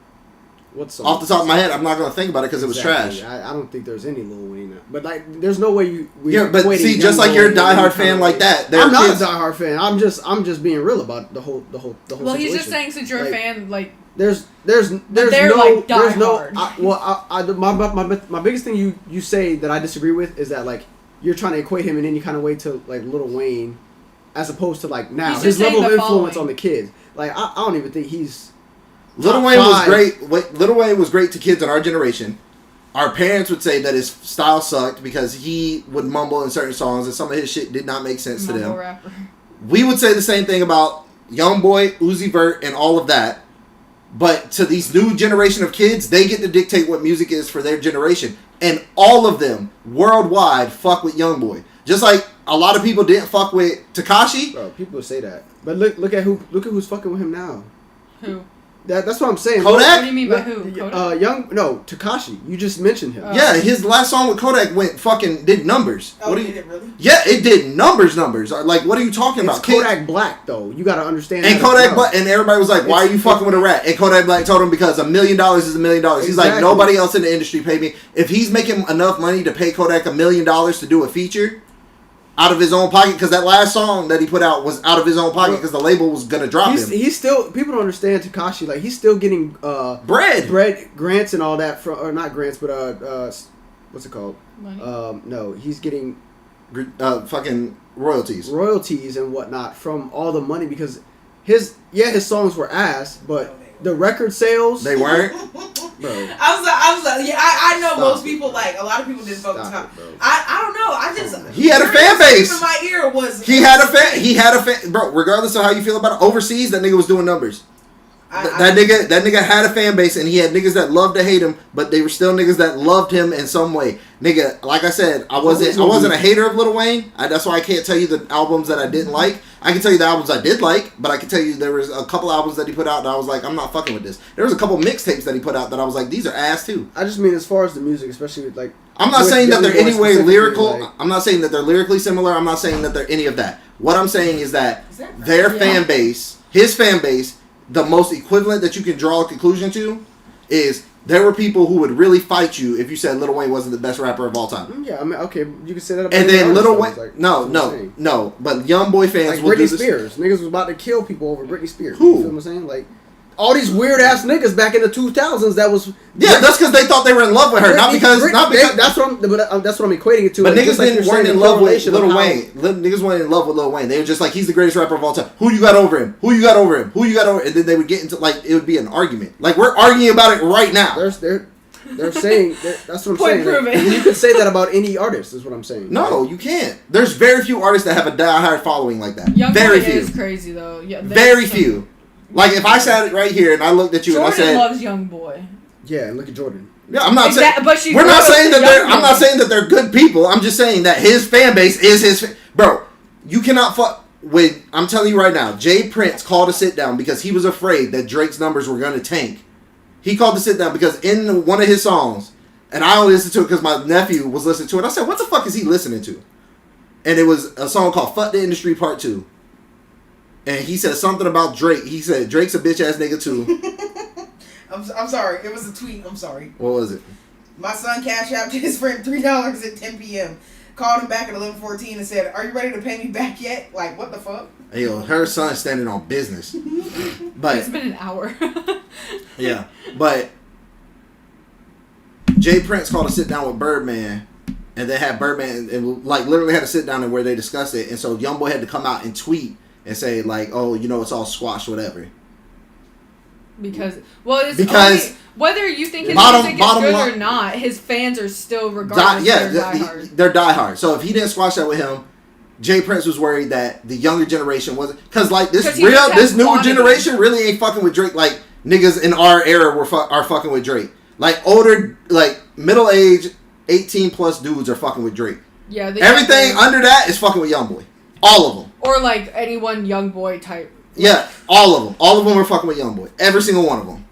What song? Off the top of my head, I'm not gonna think about it because it was trash. I don't think there's any Lil Wayne. But like, there's no way but see, just like you're a diehard fan like that, I'm not a diehard fan. I'm just being real about the whole Well, situation. he's just saying since you're a fan, like there's no my biggest thing you say that I disagree with is that like you're trying to equate him in any kind of way to like Lil Wayne, as opposed to like now his level of influence on the kids. Like I don't even think he's. Lil Wayne was great. Lil Wayne was great to kids in our generation. Our parents would say that his style sucked because he would mumble in certain songs and some of his shit did not make sense to them. Rapper. We would say the same thing about YoungBoy, Uzi Vert, and all of that. But to these new generation of kids, they get to dictate what music is for their generation. And all of them, worldwide, fuck with YoungBoy. Just like a lot of people didn't fuck with Tekashi. Bro, people say that. But look at who's fucking with him now. Who? That's what I'm saying. Kodak? What do you mean by who? Tekashi. You just mentioned him. Yeah, his last song with Kodak did numbers. Oh, did it really? Yeah, it did numbers. Like, what are you talking about? Kodak Black, though. You gotta understand. And Kodak Black, and everybody was like, "Why are you fucking with a rat?" And Kodak Black told him because $1 million is $1 million. He's like, nobody else in the industry paid me. If he's making enough money to pay Kodak $1 million to do a feature out of his own pocket, because that last song that he put out was out of his own pocket because the label was gonna drop him. He's still, people don't understand Tekashi. Like, he's still getting bread grants and all that from, or not grants, but what's it called? Money. No, he's getting fucking royalties and whatnot from all the money because his songs were ass, but the record sales they weren't. Bro. I was like, yeah, I know most people, like, a lot of people didn't focus on. I don't know. I just he had a fan base. In my ear was he had a fan, bro. Regardless of how you feel about it, overseas that nigga was doing numbers. That nigga had a fan base, and he had niggas that loved to hate him, but they were still niggas that loved him in some way. Nigga, like I said, I wasn't a hater of Lil Wayne. That's why I can't tell you the albums that I didn't like. I can tell you the albums I did like, but I can tell you there was a couple albums that he put out that I was like, I'm not fucking with this. There was a couple mixtapes that he put out that I was like, these are ass too. I just mean as far as the music, especially with like. I'm not saying that they're any way lyrical. Like, I'm not saying that they're lyrically similar. I'm not saying that they're any of that. What I'm saying is that their fan base, his fan base, the most equivalent that you can draw a conclusion to is there were people who would really fight you if you said Lil Wayne wasn't the best rapper of all time. Yeah, I mean, okay, you can say that about and then Lil Wayne, like, no, but YoungBoy fans like will Britney do this. Spears. Niggas was about to kill people over Britney Spears. Who? You feel what I'm saying? Like, all these weird ass niggas back in the 2000s that was that's because they thought they were in love with her, not because that's what I'm equating it to. But niggas weren't in love with Lil Wayne. Niggas weren't in love with Lil Wayne. They were just like, he's the greatest rapper of all time. Who you got over him? Who you got over him? Who you got over? And then they would get into like it would be an argument. Like we're arguing about it right now. They're saying that's what I'm saying. Proven. Like, you can say that about any artist. Is what I'm saying. No, you can't. There's very few artists that have a diehard following like that. Very few. Is crazy though. Yeah, very few. Like if I sat right here and I looked at you Jordan and I said, loves YoungBoy. Yeah, and look at Jordan. Yeah, I'm not saying. But we're not saying that they're. I'm not saying that they're good people. I'm just saying that his fan base is his. Bro, you cannot fuck with. I'm telling you right now. Jay Prince called a sit down because he was afraid that Drake's numbers were going to tank. He called to sit down because in one of his songs, and I only listened to it because my nephew was listening to it. I said, "What the fuck is he listening to?" And it was a song called "Fuck the Industry Part 2." And he said something about Drake. He said Drake's a bitch ass nigga too. I'm sorry. It was a tweet. I'm sorry. What was it? My son cash out to his friend $3 at 10 p.m. Called him back at 11:14 and said, "Are you ready to pay me back yet?" Like, what the fuck? Hey, yo, her son's standing on business. But it's been an hour. Yeah, but Jay Prince called a sit down with Birdman, and they had Birdman and like literally had a sit down and where they discussed it, and so YoungBoy had to come out and tweet and say like, "Oh, you know, it's all squash, whatever." Because whether you think his music is good or not, his fans are still regardless. They're diehard. So if he didn't squash that with him, Jay Prince was worried that the younger generation wasn't, because like this new generation really ain't fucking with Drake. Like niggas in our era are fucking with Drake. Like older, like middle age, 18 plus dudes are fucking with Drake. Yeah, everything under that is fucking with YoungBoy. All of them. Or like any one YoungBoy type. Yeah, all of them. All of them are fucking with YoungBoy. Every single one of them.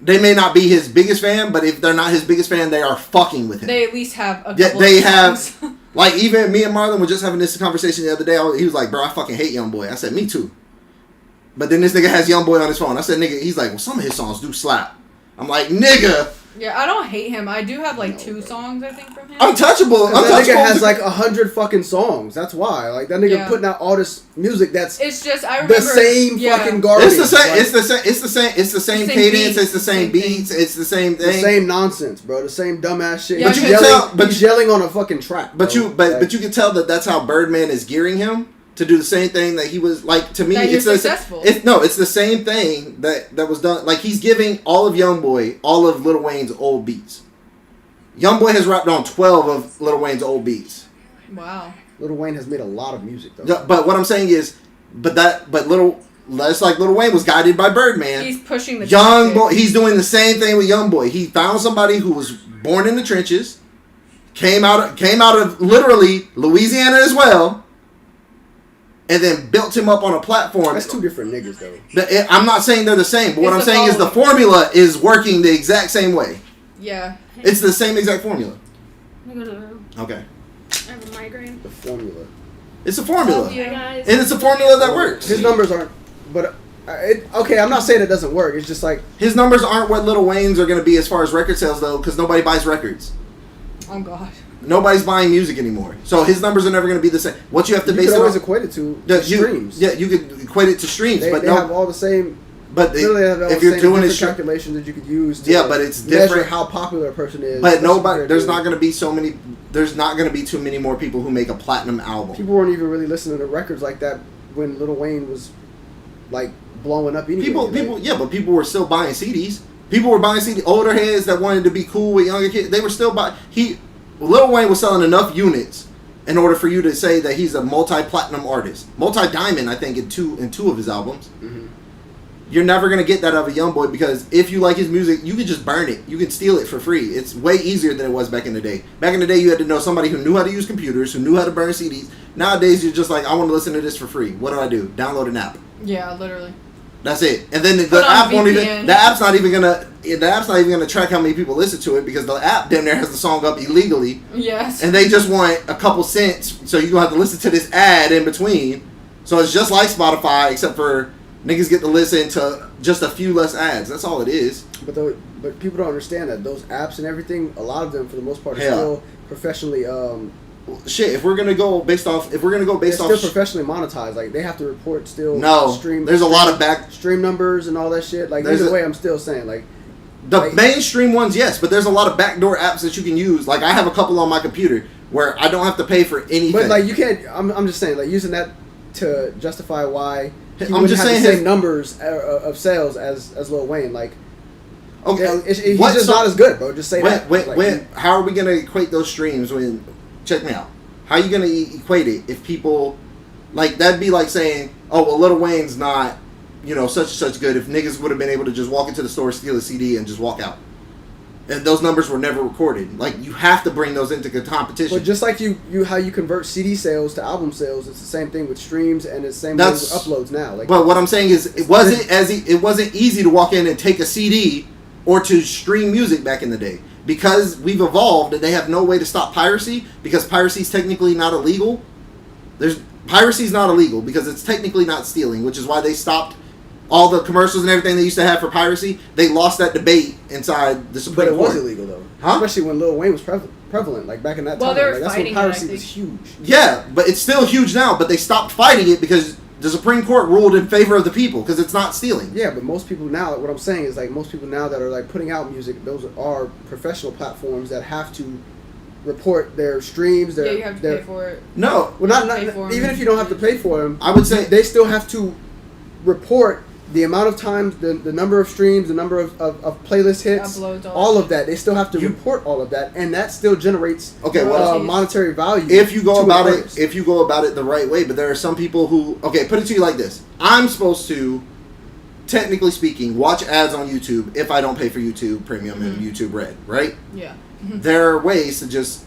They may not be his biggest fan, but if they're not his biggest fan, they are fucking with him. They at least have a couple they have. Like, even me and Marlon were just having this conversation the other day. He was like, bro, I fucking hate YoungBoy. I said, me too. But then this nigga has YoungBoy on his phone. I said, nigga, he's like, well, some of his songs do slap. I'm like, nigga. Yeah, I don't hate him. I do have like 2 songs, I think, from him. Untouchable. That nigga has like 100 fucking songs. That's why. Like, that nigga putting out all this music that's it's just, I remember, the same fucking garbage. It's the same. Like, it's the same cadence. It's the same beats. It's the same thing. The same nonsense, bro. The same dumbass shit. Yeah, but you can tell. But he's yelling on a fucking track. But you can tell that that's how Birdman is gearing him to do the same thing that he was like. To me, it's successful. It's the same thing that was done. Like, he's giving all of YoungBoy all of Lil Wayne's old beats. YoungBoy has rapped on 12 of Lil Wayne's old beats. Wow. Lil Wayne has made a lot of music though. Yeah, but what I'm saying is, less like Lil Wayne was guided by Birdman. He's pushing the YoungBoy. He's doing the same thing with YoungBoy. He found somebody who was born in the trenches, came out of literally Louisiana as well, and then built him up on a platform. That's 2 different niggas though. I'm not saying they're the same, but what I'm saying is the formula is working the exact same way. Yeah. It's the same exact formula. I'm gonna go to the room. Okay. I have a migraine. The formula. It's a formula. Yeah, guys. And it's a formula that works. His numbers aren't, but okay, I'm not saying it doesn't work. It's just like his numbers aren't what Lil Wayne's are going to be as far as record sales though, because nobody buys records. Oh God. Nobody's buying music anymore, so his numbers are never going to be the same. What you have to you base can it always on, equate it to streams. Yeah, you could equate it to streams, they have all the same. But if you're doing it, calculations that you could use. To but it's different how popular a person is. But nobody, there's not going to be so many. There's not going to be too many more people who make a platinum album. People weren't even really listening to records like that when Lil Wayne was like blowing up. Anyway. But people were still buying CDs. People were buying CDs. Older heads that wanted to be cool with younger kids, they were still buying. Lil Wayne was selling enough units in order for you to say that he's a multi-platinum artist, multi-diamond. I think in two of his albums. Mm-hmm. You're never going to get that out of a YoungBoy because if you like his music, you can just burn it. You can steal it for free. It's way easier than it was back in the day. Back in the day, you had to know somebody who knew how to use computers, who knew how to burn CDs. Nowadays, you're just like, I want to listen to this for free. What do? Download an app. Yeah, literally. That's it. And then the app won't even. The app's not even gonna track how many people listen to it because the app damn near has the song up illegally. Yes. And they just want a couple cents, so you're gonna have to listen to this ad in between. So it's just like Spotify, except for niggas get to listen to just a few less ads. That's all it is. But people don't understand that those apps and everything, a lot of them for the most part are still professionally. If we're gonna go based off, still professionally monetized. Like they have to report still. There's a lot of stream numbers and all that shit. Like either way, I'm still saying like. The mainstream ones, yes, but there's a lot of backdoor apps that you can use. Like I have a couple on my computer where I don't have to pay for anything. But like you can't. I'm just saying like using that to justify why. I'm just saying the same numbers of sales as Lil Wayne. Like, okay, he's just not as good, bro. Just say that. How are we gonna equate those streams? Check me out. How are you gonna equate it if people like that'd be like saying, oh well, Lil Wayne's not, such and such good. If niggas would have been able to just walk into the store, steal a CD, and just walk out. And those numbers were never recorded. Like you have to bring those into competition. But just like how you convert CD sales to album sales, it's the same thing with streams and it's the same thing with uploads now. Like, but what I'm saying is, it wasn't easy to walk in and take a CD or to stream music back in the day because we've evolved and they have no way to stop piracy because piracy is technically not illegal. Piracy is not illegal because it's technically not stealing, which is why they stopped. All the commercials and everything they used to have for piracy, they lost that debate inside the Supreme Court. But it was illegal though, especially when Lil Wayne was prevalent, like back in that time. Like, that's when piracy was huge. Yeah, but it's still huge now. But they stopped fighting it because the Supreme Court ruled in favor of the people because it's not stealing. Yeah, but most people now, what I'm saying is like most people now that are like putting out music, those are professional platforms that have to report their streams. You have to pay for it. No, well, not even if you don't have to pay for them. I would say they still have to report the amount of times, the number of streams, the number of playlist hits, Uploads, all of that. They still have to report all of that, and that still generates monetary value. If you go about it the right way. But there are some people who put it to you like this: I'm supposed to, technically speaking, watch ads on YouTube if I don't pay for YouTube Premium and YouTube Red, right? Yeah. There are ways to just.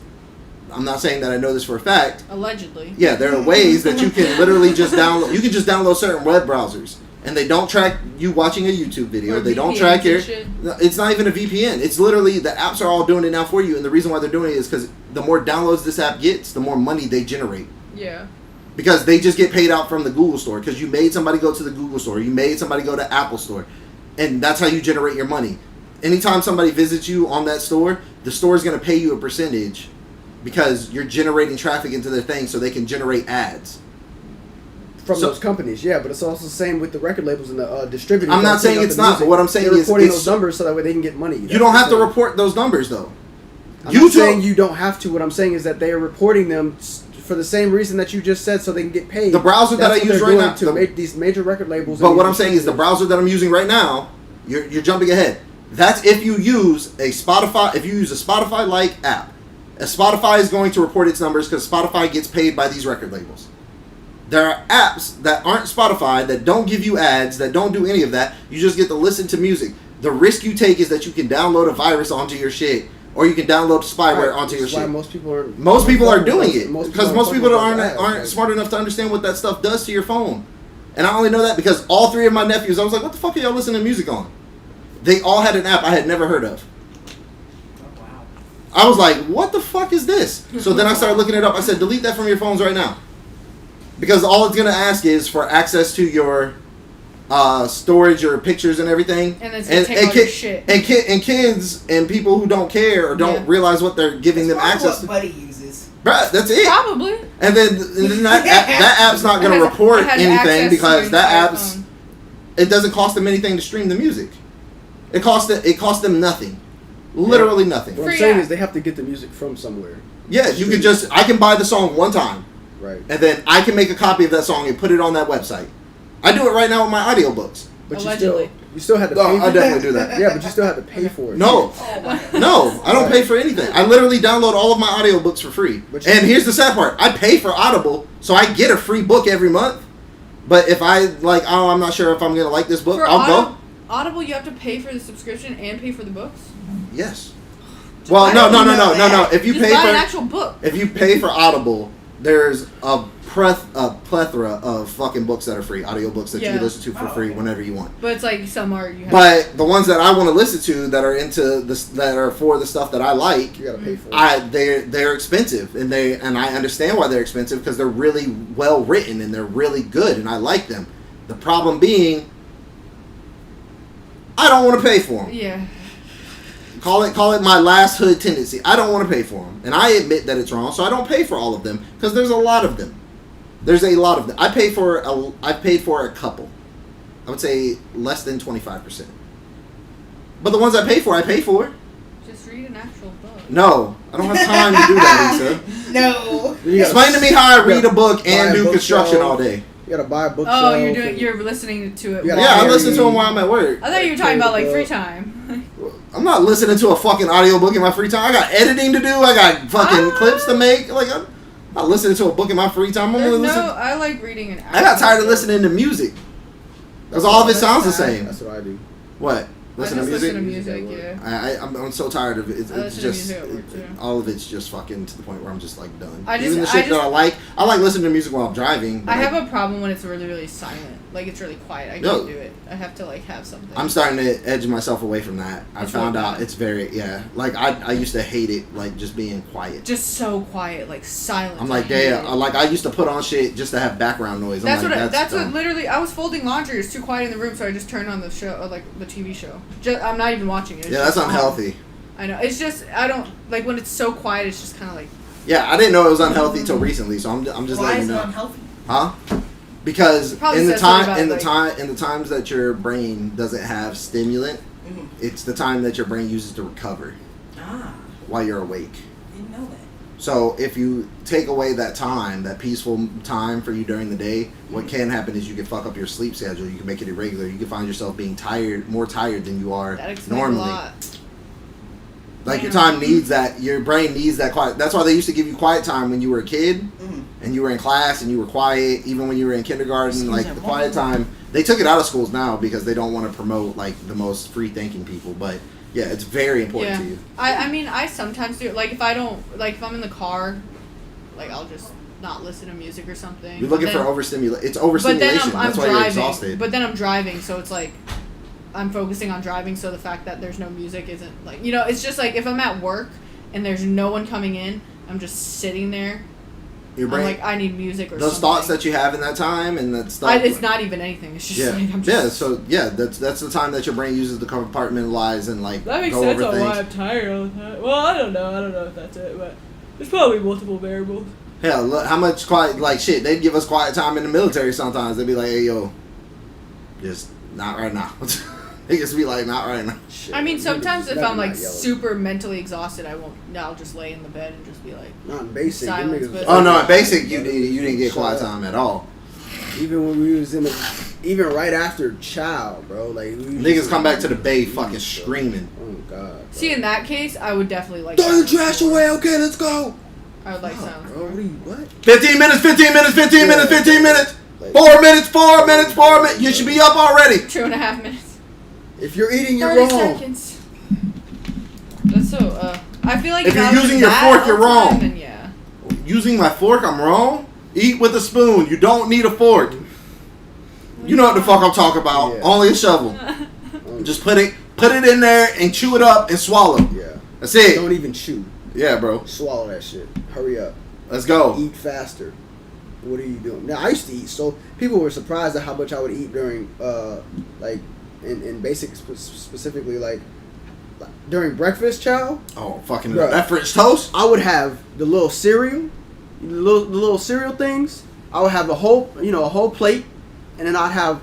I'm not saying that I know this for a fact. Allegedly. Yeah, there are ways that you can literally just download. You can just download certain web browsers, and they don't track you watching a YouTube video. Or they don't VPNs track your. shit. It's not even a VPN. It's literally the apps are all doing it now for you, and the reason why they're doing it is because the more downloads this app gets, the more money they generate. Yeah. Because they just get paid out from the Google Store. Because you made somebody go to the Google Store, you made somebody go to Apple Store, and that's how you generate your money. Anytime somebody visits you on that store, the store is going to pay you a percentage. Because you're generating traffic into their thing so they can generate ads. From those companies, yeah, but it's also the same with the record labels and the distributors. I'm not saying it's not, but what I'm saying they're is... reporting those numbers so that way they can get money. You don't have to report those numbers, though. I'm not saying you don't have to. What I'm saying is that they are reporting them for the same reason that you just said, so they can get paid. The browser that I use right now... to make these major record labels... But what I'm saying is the browser that I'm using right now, you're jumping ahead. That's if you use a Spotify... If you use a Spotify-like app. Spotify is going to report its numbers because Spotify gets paid by these record labels. There are apps that aren't Spotify, that don't give you ads, that don't do any of that. You just get to listen to music. The risk you take is that you can download a virus onto your shit, or you can download spyware onto your shit. Most people are doing it because most people aren't smart enough to understand what that stuff does to your phone. And I only know that because all three of my nephews, I was like, what the fuck are y'all listening to music on? They all had an app I had never heard of. I was like, what the fuck is this? So then I started looking it up. I said, delete that from your phones right now. Because all it's going to ask is for access to your storage or pictures and everything. And it's going to take all your shit. And kids and people who don't care or don't realize what they're giving them access to. What Buddy uses. Bruh, that's it. Probably. And then that app's not going to report anything because that app's... It doesn't cost them anything to stream the music. It cost them nothing. Literally nothing. What I'm saying is they have to get the music from somewhere. Yeah, you could just... I can buy the song one time. Right. And then I can make a copy of that song and put it on that website. I do it right now with my audiobooks. But you still had to pay for it. I definitely do that. Yeah, but you still have to pay for it. No. No, I don't pay for anything. I literally download all of my audiobooks for free. And here's the sad part. I pay for Audible, so I get a free book every month. But if I, I'm not sure if I'm going to like this book, I'll go. Audible, you have to pay for the subscription and pay for the books? Yes. Well, no. If you just pay buy for an actual book. If you pay for Audible, there's a plethora of fucking books that are free, audiobooks that you can listen to for free whenever you want. But it's like some are you have. But the ones that I want to listen to that are into this, that are for the stuff that I like, you gotta pay for it. They're expensive, and I understand why they're expensive because they're really well written and they're really good, and I like them. The problem being, I don't want to pay for them. Yeah. Call it my last hood tendency. I don't want to pay for them, and I admit that it's wrong, so I don't pay for all of them because there's a lot of them. There's a lot of them. I paid for a couple. I would say less than 25%. But the ones I pay for. Just read an actual book. No, I don't have time to do that, Lisa. No. Explain to me how I read a book and do construction all day. You gotta buy a book. Oh, you're listening to it. Yeah, I listen to them while I'm at work. I thought you were talking about like free time. I'm not listening to a fucking audiobook in my free time. I got editing to do. I got fucking clips to make. Like I'm not listening to a book in my free time. I like reading an. I got tired of listening to music. Because all of it sounds the same. That's what I do. What? Listen to music, yeah. I'm so tired of it. It's just all of it's just fucking to the point where I'm just like done. Even the shit that I like listening to music while I'm driving. I have a problem when it's really, really silent. Like it's really quiet. I can't do it. I have to like have something. I'm starting to edge myself away from that. I found out it's very like I used to hate it, like just being quiet. Just so quiet, like silent. I'm like, I used to put on shit just to have background noise. That's what literally. I was folding laundry. It's too quiet in the room, so I just turned on the show, like the TV show. I'm not even watching it. Yeah, that's unhealthy. I know. It's just I don't like when it's so quiet. It's just kind of like. Yeah, I didn't know it was unhealthy till recently, so I'm just letting you know. Why is it unhealthy? Huh? Because in the times that your brain doesn't have stimulant, it's the time that your brain uses to recover. Ah. While you're awake. Didn't know that. So if you take away that time, that peaceful time for you during the day, what can happen is you can fuck up your sleep schedule. You can make it irregular. You can find yourself being more tired than you are normally. A lot. Like your time needs that. Your brain needs that quiet. That's why they used to give you quiet time when you were a kid, and you were in class and you were quiet. Even when you were in kindergarten, like the quiet time. They took it out of schools now because they don't want to promote like the most free thinking people, but. Yeah, it's very important to you. I mean, I sometimes do it. Like, if I'm in the car, like, I'll just not listen to music or something. You're looking for overstimulation. It's overstimulation. That's why you're exhausted. But then I'm driving, so it's like, I'm focusing on driving, so the fact that there's no music isn't, like, you know, it's just like, if I'm at work and there's no one coming in, I'm just sitting there. Your brain, I'm like, I need music or those something. Thoughts that you have in that time and that stuff. It's not even anything. It's just like, I'm just... that's the time that your brain uses to compartmentalize and like that makes go sense over on things. why I'm tired all the time. Well, I don't know if that's it, but there's probably multiple variables. Hell, look, how much quiet, like shit, they'd give us quiet time in the military sometimes. They'd be like, hey, yo, just not right now. They just be like, not right now. Shit. I mean, sometimes if I'm like super mentally exhausted, I'll just lay in the bed and just be like, not in basic. Silence, oh no, in basic you didn't get quiet time at all. Even when we was even right after Chow, bro, like niggas come back to the bay fucking screaming. Oh god. Bro. See, in that case, I would definitely like. Throw your trash away. Okay, let's go. I would like sounds. Bro, what? 15 minutes. 15 minutes. 15 minutes. 15 minutes. 4 minutes. 4 minutes. 4 minutes. You should be up already. 2.5 minutes. If you're eating, you're 30 wrong. seconds. That's so. I feel like if you're using your fork, you're wrong. Then yeah. Using my fork, I'm wrong. Eat with a spoon. You don't need a fork. You know what the fuck I'm talking about. Yeah. Only a shovel. Just put it in there and chew it up and swallow. Yeah. That's it. Don't even chew. Yeah, bro. Swallow that shit. Hurry up. Let's go. Eat faster. What are you doing? Now, I used to eat, so people were surprised at how much I would eat during, like, in basic specifically, like, during breakfast, Chow. Oh, fucking that French toast. I would have the little cereal, the little cereal things. I would have a whole plate, and then I'd have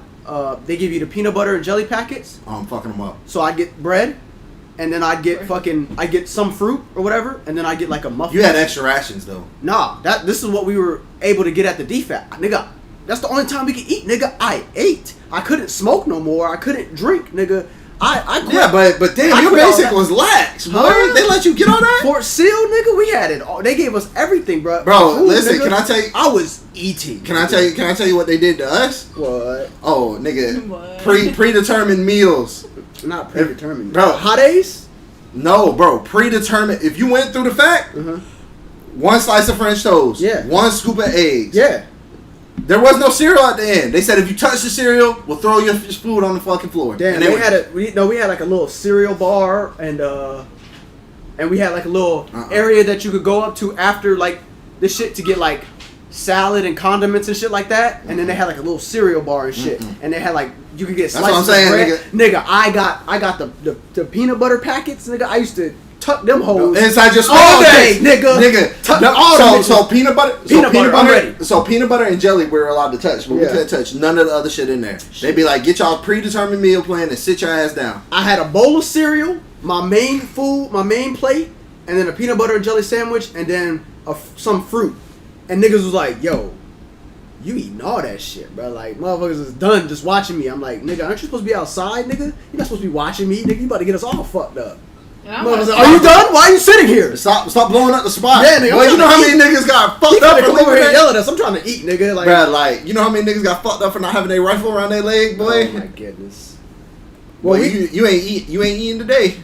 they give you the peanut butter and jelly packets. Oh, I'm fucking them up. So I'd get bread, and then I'd get some fruit or whatever, and then I'd get like a muffin. You had extra rations though. Nah, this is what we were able to get at the DFAT, nigga. That's the only time we could eat, nigga. I ate. I couldn't smoke no more. I couldn't drink, nigga. I quit. Yeah, but damn, your basic was lax, boy. They let you get on that? Fort Seal, nigga, we had it all. They gave us everything, bro. Bro, listen, nigga, can I tell you? I was eating. Can I tell you what they did to us? What? Oh, nigga. What? Predetermined meals. Not predetermined. Bro. Hot Ace? No, bro. Predetermined. If you went through the fact, one slice of French toast. Yeah. One scoop of eggs. Yeah. There was no cereal at the end. They said if you touch the cereal, we'll throw your food on the fucking floor. Damn, we had like a little cereal bar and we had like a little area that you could go up to after like the shit to get like salad and condiments and shit like that. And then they had like a little cereal bar and shit. And they had like you could get slices of bread. Nigga, I got the peanut butter packets, nigga. I used to tuck them hoes inside your all day, nigga. So peanut butter. So peanut butter and jelly we were allowed to touch, but we couldn't touch none of the other shit in there. They'd be like, get y'all predetermined meal plan and sit your ass down. I had a bowl of cereal, my main plate, and then a peanut butter and jelly sandwich, and then some fruit. And niggas was like, yo, you eating all that shit, bro. Like, motherfuckers is done just watching me. I'm like, nigga, aren't you supposed to be outside, nigga? You're not supposed to be watching me, nigga. You about to get us all fucked up. Are you done? Why are you sitting here? Stop blowing up the spot. Yeah, nigga. Well, you know how many niggas got fucked up for come over here and yell at us. I'm trying to eat, nigga. Like, bruh, like, you know how many niggas got fucked up for not having their rifle around their leg, boy? Oh my goodness. Well, you ain't eating today.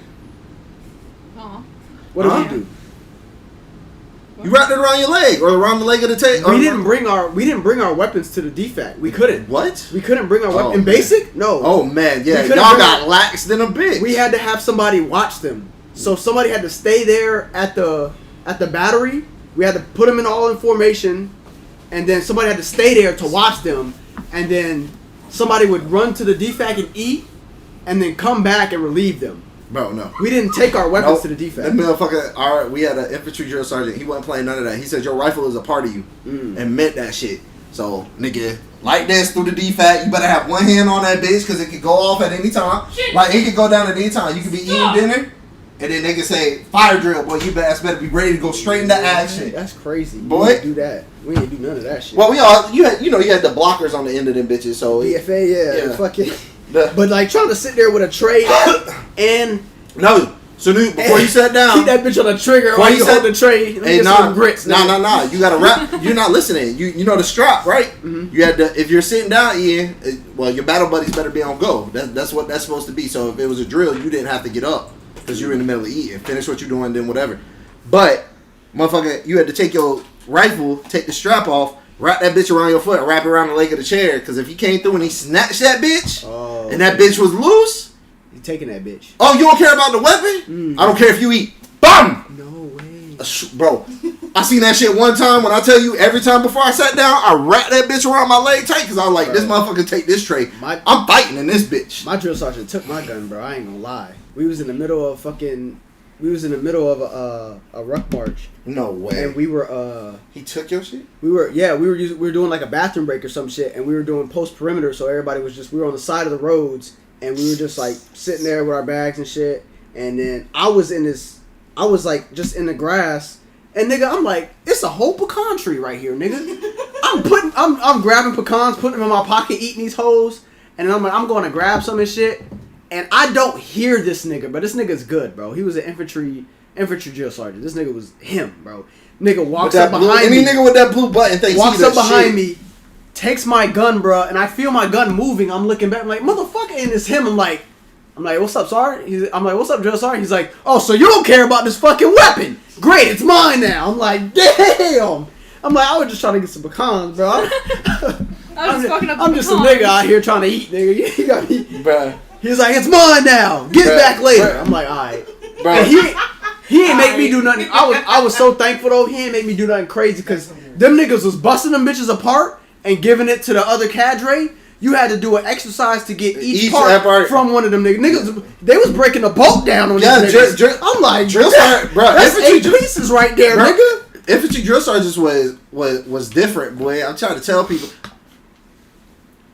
Aw. What did we do? You wrapped it around your leg or around the leg of the table. We didn't bring our weapons to the DFAT. We couldn't. What? We couldn't bring our weapons in basic. No. Oh man, yeah. Y'all got lax than a bitch. We had to have somebody watch them. So somebody had to stay there at the battery. We had to put them in all in formation, and then somebody had to stay there to watch them, and then somebody would run to the DFAC and eat, and then come back and relieve them. Bro, no. We didn't take our weapons to the DFAC. That motherfucker, we had an infantry drill sergeant. He wasn't playing none of that. He said your rifle is a part of you, and meant that shit. So, nigga, like this through the DFAC, you better have one hand on that bitch because it could go off at any time. Shit. Like, it could go down at any time. You could be eating dinner, And then they can say, fire drill, boy, you better be ready to go straight into action. That's crazy. Boy. We didn't do that. We didn't do none of that shit. Well, you had the blockers on the end of them bitches, so. BFA, yeah. Fucking. But like trying to sit there with a tray and. No. So before you sat down. Keep that bitch on the trigger while you hold the tray. Hey, grits. Nah. You gotta wrap. You're not listening. You know the strap, right? Mm-hmm. You had to, if you're sitting down, Ian, well, your battle buddies better be on go. That's what that's supposed to be. So if it was a drill, you didn't have to get up. Because you were in the middle of eating. Finish what you're doing, then whatever. But, motherfucker, you had to take your rifle, take the strap off, wrap that bitch around your foot, and wrap it around the leg of the chair. Because if he came through and he snatched that bitch, and that bitch was loose, you taking that bitch. Oh, you don't care about the weapon? I don't care if you eat. BAM! No way. Bro, I seen that shit one time. When I tell you, every time before I sat down, I wrapped that bitch around my leg tight. Because I was like, this motherfucker take this tray. I'm fighting in this bitch. My drill sergeant took my gun, bro. I ain't gonna lie. We was in the middle of a ruck march. No way. And we were he took your shit? We were doing like a bathroom break or some shit, and we were doing post perimeter, so everybody was we were on the side of the roads, and we were just like sitting there with our bags and shit. And then I was like just in the grass, and nigga, I'm like, it's a whole pecan tree right here, nigga. I'm grabbing pecans, putting them in my pocket, eating these hoes, and then I'm like, I'm going to grab some and shit. And I don't hear this nigga, but this nigga's good, bro. He was an infantry drill sergeant. This nigga was him, bro. Nigga walks up behind me. Any nigga with that blue button thinks walks up behind me, takes my gun, bro, and I feel my gun moving. I'm looking back, I'm like, motherfucker, and it's him. I'm like, what's up, Sergeant? I'm like, what's up, drill sergeant? He's like, oh, so you don't care about this fucking weapon? Great, it's mine now. I'm like, damn. I'm like, I was just trying to get some pecans, bro. I'm just a nigga out here trying to eat, nigga. You got me, bro. He's like, it's mine now. Get it back later. I'm like, all right. And he ain't make me do nothing. I was so thankful though. He ain't make me do nothing crazy because them niggas was busting them bitches apart and giving it to the other cadre. You had to do an exercise to get each part from one of them niggas. Niggas, they was breaking the bolt down on these niggas. I'm like, drill sergeant, bro. That's 8 pieces right there, bro. Nigga. Infantry drill sergeants was different, boy. I'm trying to tell people.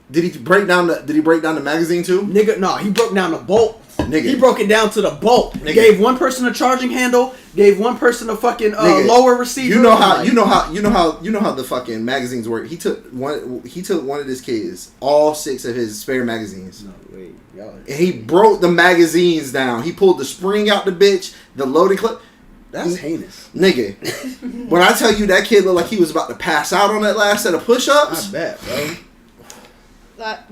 Did he break down the magazine too? Nigga, no, he broke down the bolt. Nigga. He broke it down to the bolt. Nigga. Gave one person a charging handle, gave one person a fucking lower receiver. You know how the fucking magazines work. He took one of his kids, all 6 of his spare magazines. No, wait, y'all. And he broke the magazines down. He pulled the spring out the bitch, the loading clip. That's heinous. Nigga. When I tell you that kid looked like he was about to pass out on that last set of push-ups. I bet, bro.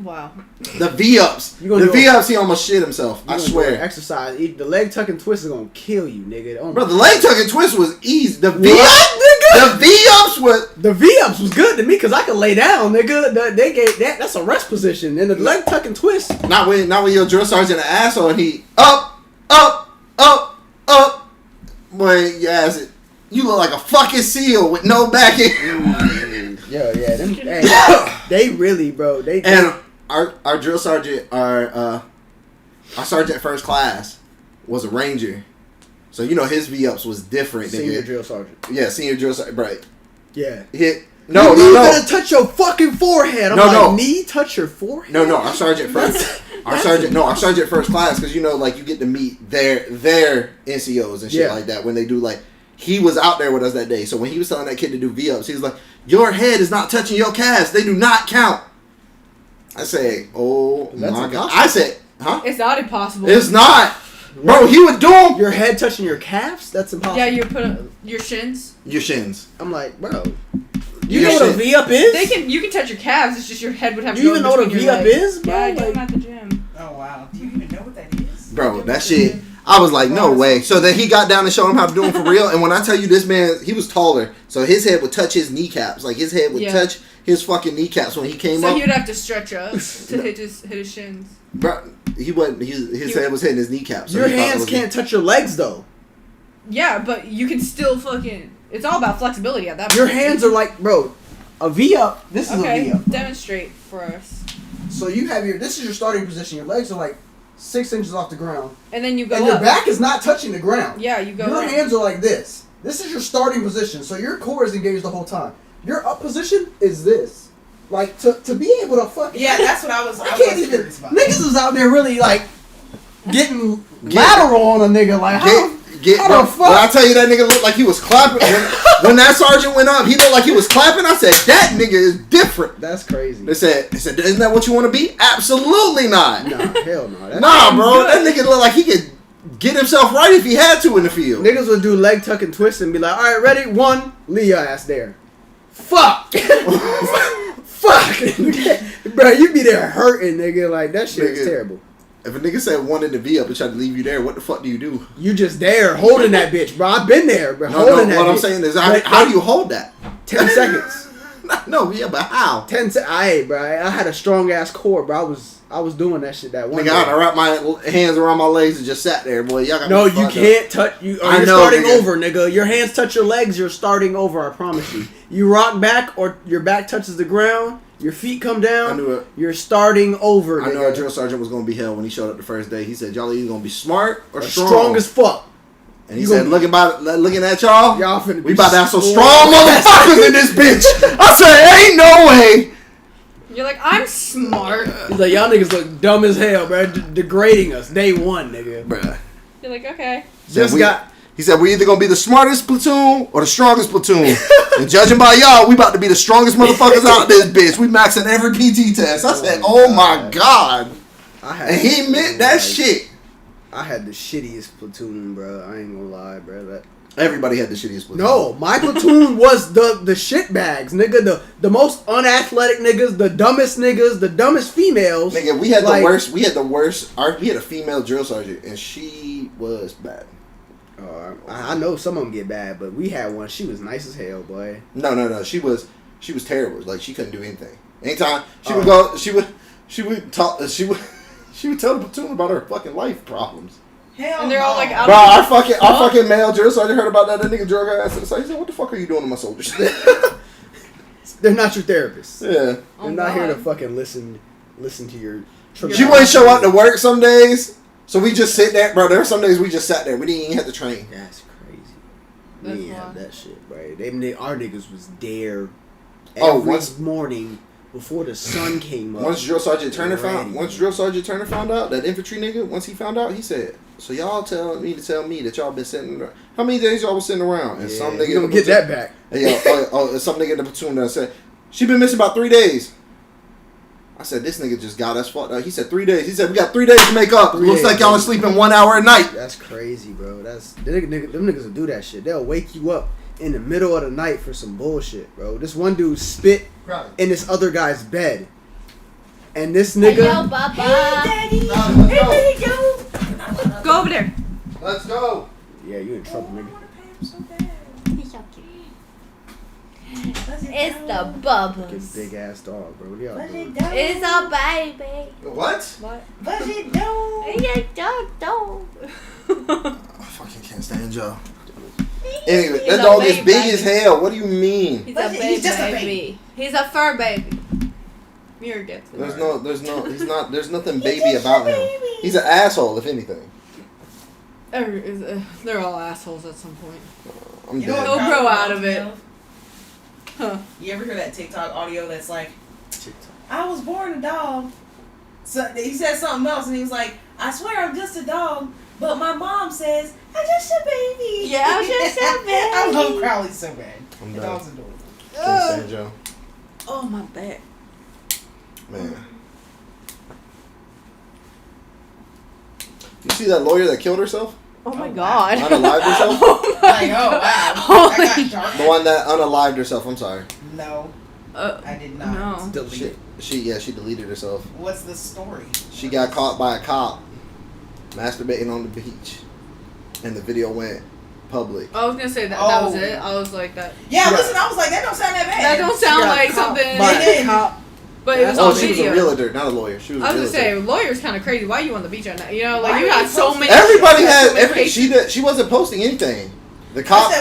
Wow. The V-ups. He almost shit himself. I swear. Exercise. The leg tuck and twist is going to kill you, nigga. Oh, bro, the leg tuck and twist was easy. The V-ups was good to me because I could lay down, nigga. They gave that's a rest position. And the leg tuck and twist. Not when your drill sergeant an asshole and he up. Boy, yes, you look like a fucking seal with no backing. Yeah, they really, bro. Our drill sergeant, our sergeant first class was a ranger, so you know his V-ups was different. Senior drill sergeant. Yeah, senior drill sergeant. Right. Yeah. No. You gotta touch your fucking forehead. I'm knee touch your forehead. No. Our sergeant first. Our sergeant first class, because you know, like you get to meet their NCOs and shit like that when they do like. He was out there with us that day, so when he was telling that kid to do V-ups, he was like, "Your head is not touching your calves; they do not count." I say, "Oh my god!" I said, "Huh? It's not impossible. It's not, bro. He would do them. Your head touching your calves? That's impossible." Yeah, you put your shins. Your shins. I'm like, bro. You know what a V-up is? You can touch your calves. It's just your head would have to go in between your legs. You even know what a V-up is, bro? Yeah, I do them at the gym. Oh wow. Do you even know what that is? Bro, that shit. I was like, no way. So then he got down and showed him how to do them for real. And when I tell you this man, he was taller. So his head would touch his kneecaps. Like his head would touch his fucking kneecaps when he came up. So he would have to stretch up to hit his shins. Bro, he wasn't. His head was hitting his kneecaps. So your hands can't touch your legs though. Yeah, but you can still fucking. It's all about flexibility at that point. Your hands are like, bro, a V-up. This is a V-up. Demonstrate for us. So you have this is your starting position. Your legs are like 6 inches off the ground. And then you go and up. your back is not touching the ground. Yeah, you go Your up. hands are like this. This is your starting position. So your core is engaged the whole time. Your up position is this. Like, to be able to fucking... Yeah, that's what I can't even... Niggas is out there really, like... getting lateral on a nigga. Like, how the fuck? When I tell you that nigga looked like he was clapping. When that sergeant went up, he looked like he was clapping. I said, that nigga is different. That's crazy. They said, isn't that what you want to be? Absolutely not. Nah, hell no. Nah, bro. That nigga looked like he could get himself right if he had to in the field. Niggas would do leg tuck and twist and be like, all right, ready? 1, leave your ass there. Fuck. Fuck. Bro, you be there hurting, nigga. Like, that shit is terrible. If a nigga said wanted to be up and tried to leave you there, what the fuck do you do? You just there holding that bitch, bro. I've been there, bro. What I'm saying is, how do you hold that? 10 seconds. No, yeah, but how? 10 seconds. Bro. I had a strong ass core, bro. I was doing that shit that one day. Nigga, I wrapped my hands around my legs and just sat there, boy. Y'all got no, you can't touch. You're starting over, nigga. Your hands touch your legs. You're starting over. I promise you. You rock back, or your back touches the ground. Your feet come down. I knew it. You're starting over. I knew our drill sergeant was gonna be hell when he showed up the first day. He said, "Y'all either gonna be smart or strong." Strong as fuck. And he said, looking at y'all finna we about to have some strong motherfuckers in this bitch. I said, ain't no way. You're like, I'm smart. He's like, y'all niggas look dumb as hell, bro. Degrading us. Day 1, nigga. Bruh. You're like, okay. He said, we're either going to be the smartest platoon or the strongest platoon. And judging by y'all, we about to be the strongest motherfuckers out this bitch. We maxing every PT test. I said, oh my God. And he meant that shit. I had the shittiest platoon, bro. I ain't gonna lie, bro. Everybody had the shittiest platoon. No, my platoon was the shit bags, nigga. The most unathletic niggas, the dumbest niggas, the dumbest females. Nigga, we had the worst. We had the worst. We had a female drill sergeant, and she was bad. I know some of them get bad, but we had one. She was nice as hell, boy. No. She was terrible. Like, she couldn't do anything. Anytime she would go, she would tell the platoon about her fucking life problems. Hell and they're all like, bro, our fucking male drill sergeant heard about that. That nigga drug her ass to the side. He said, "What the fuck are you doing to my soldiers?" They're not your therapists. Yeah, they're not here to fucking listen to your. She wouldn't show up to work some days, so we just sit there, bro. There were some days we just sat there. We didn't even have to train. That's crazy. We didn't have that shit, bro. Our niggas was there every morning. Before the sun came up. Once Drill Sergeant Turner found out, that infantry nigga, once he found out, he said, "So y'all tell me that y'all been sitting around. How many days y'all was sitting around?" And some nigga gonna get that back. And some nigga in the platoon that said, "She been missing about 3 days." I said, "This nigga just got us fucked up." He said 3 days. He said, "We got 3 days to make up. Looks like y'all are sleeping 1 hour a night." That's crazy, bro. Them niggas will do that shit. They'll wake you up in the middle of the night for some bullshit, bro. This one dude spit in this other guy's bed, and this nigga. Hey, Daddy. Hey, Daddy, go over there. Let's go. Yeah, you in trouble, nigga. It's the bubbles. Big ass dog, bro. What y'all doing? It's a baby. What? What's it doing? It's a dog. I fucking can't stand Joe. Anyway, that dog is big as hell. What do you mean? He's just a baby. He's a fur baby. Mirror gets it. There's nothing baby about him. He's an asshole, if anything. They're all assholes at some point. I'm dead. He'll grow out of it. Huh. You ever hear that TikTok audio that's like, "I was born a dog." So he said something else, and he was like, "I swear I'm just a dog, but my mom says I'm just a baby." Yeah, I'm just a baby. I love Crowley so bad. I'm The done. dog's adorable. Can't stand Joe. Oh, my back. Man. You see that lawyer that killed herself? Oh my God. Unalived herself? Like, oh wow. I got dark. The one that unalived herself, I'm sorry. No. I did not. No. She deleted herself. What's the story? She got caught by a cop masturbating on the beach. And the video went public. I was gonna say that was it. I was like that. Yeah, listen, I was like, that don't sound that bad. That don't sound like something. By a cop. But it was on she video. was a realtor, not a lawyer. She was I was a gonna realtor. say, lawyer's kind of crazy. Why are you on the beach at night? You know, like you got so many. Everybody had. She wasn't posting anything. The cop.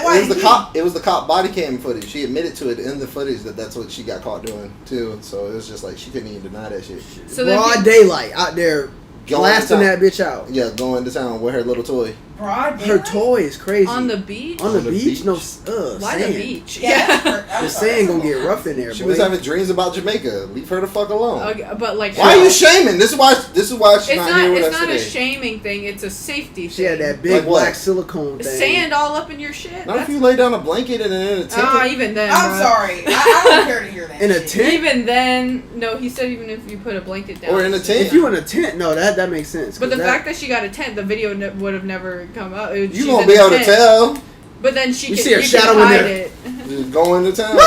It was the cop body cam footage. She admitted to it in the footage that's what she got caught doing too. So it was just like she couldn't even deny that shit. So broad daylight out there, blasting that bitch out. Yeah, going to town with her little toy. Broad Her daylight? toy is crazy. On the beach? On the beach? No, Why sand. the beach? Yeah. The sand gonna get rough in there. She boy. was having dreams about Jamaica. Leave her the fuck alone. Okay, but like, Why are you shaming? This is why she's It's not here not. with It's us not a today. shaming thing. It's a safety She thing. had that big Like what? black silicone thing. Sand all up in your shit. Not if That's- you lay down a blanket and in a tent. even then. I'm bro. sorry. I don't care to hear that. In a shit. tent? Even then, no. He said even if you put a blanket down. Or in a tent. If you in a tent, no, that makes sense. But the 'cause fact that she got a tent, the video would have never come out. You She's gonna in be a able to tent. tell. But then she You can, see her you shadow can in hide there. it. Just go into town.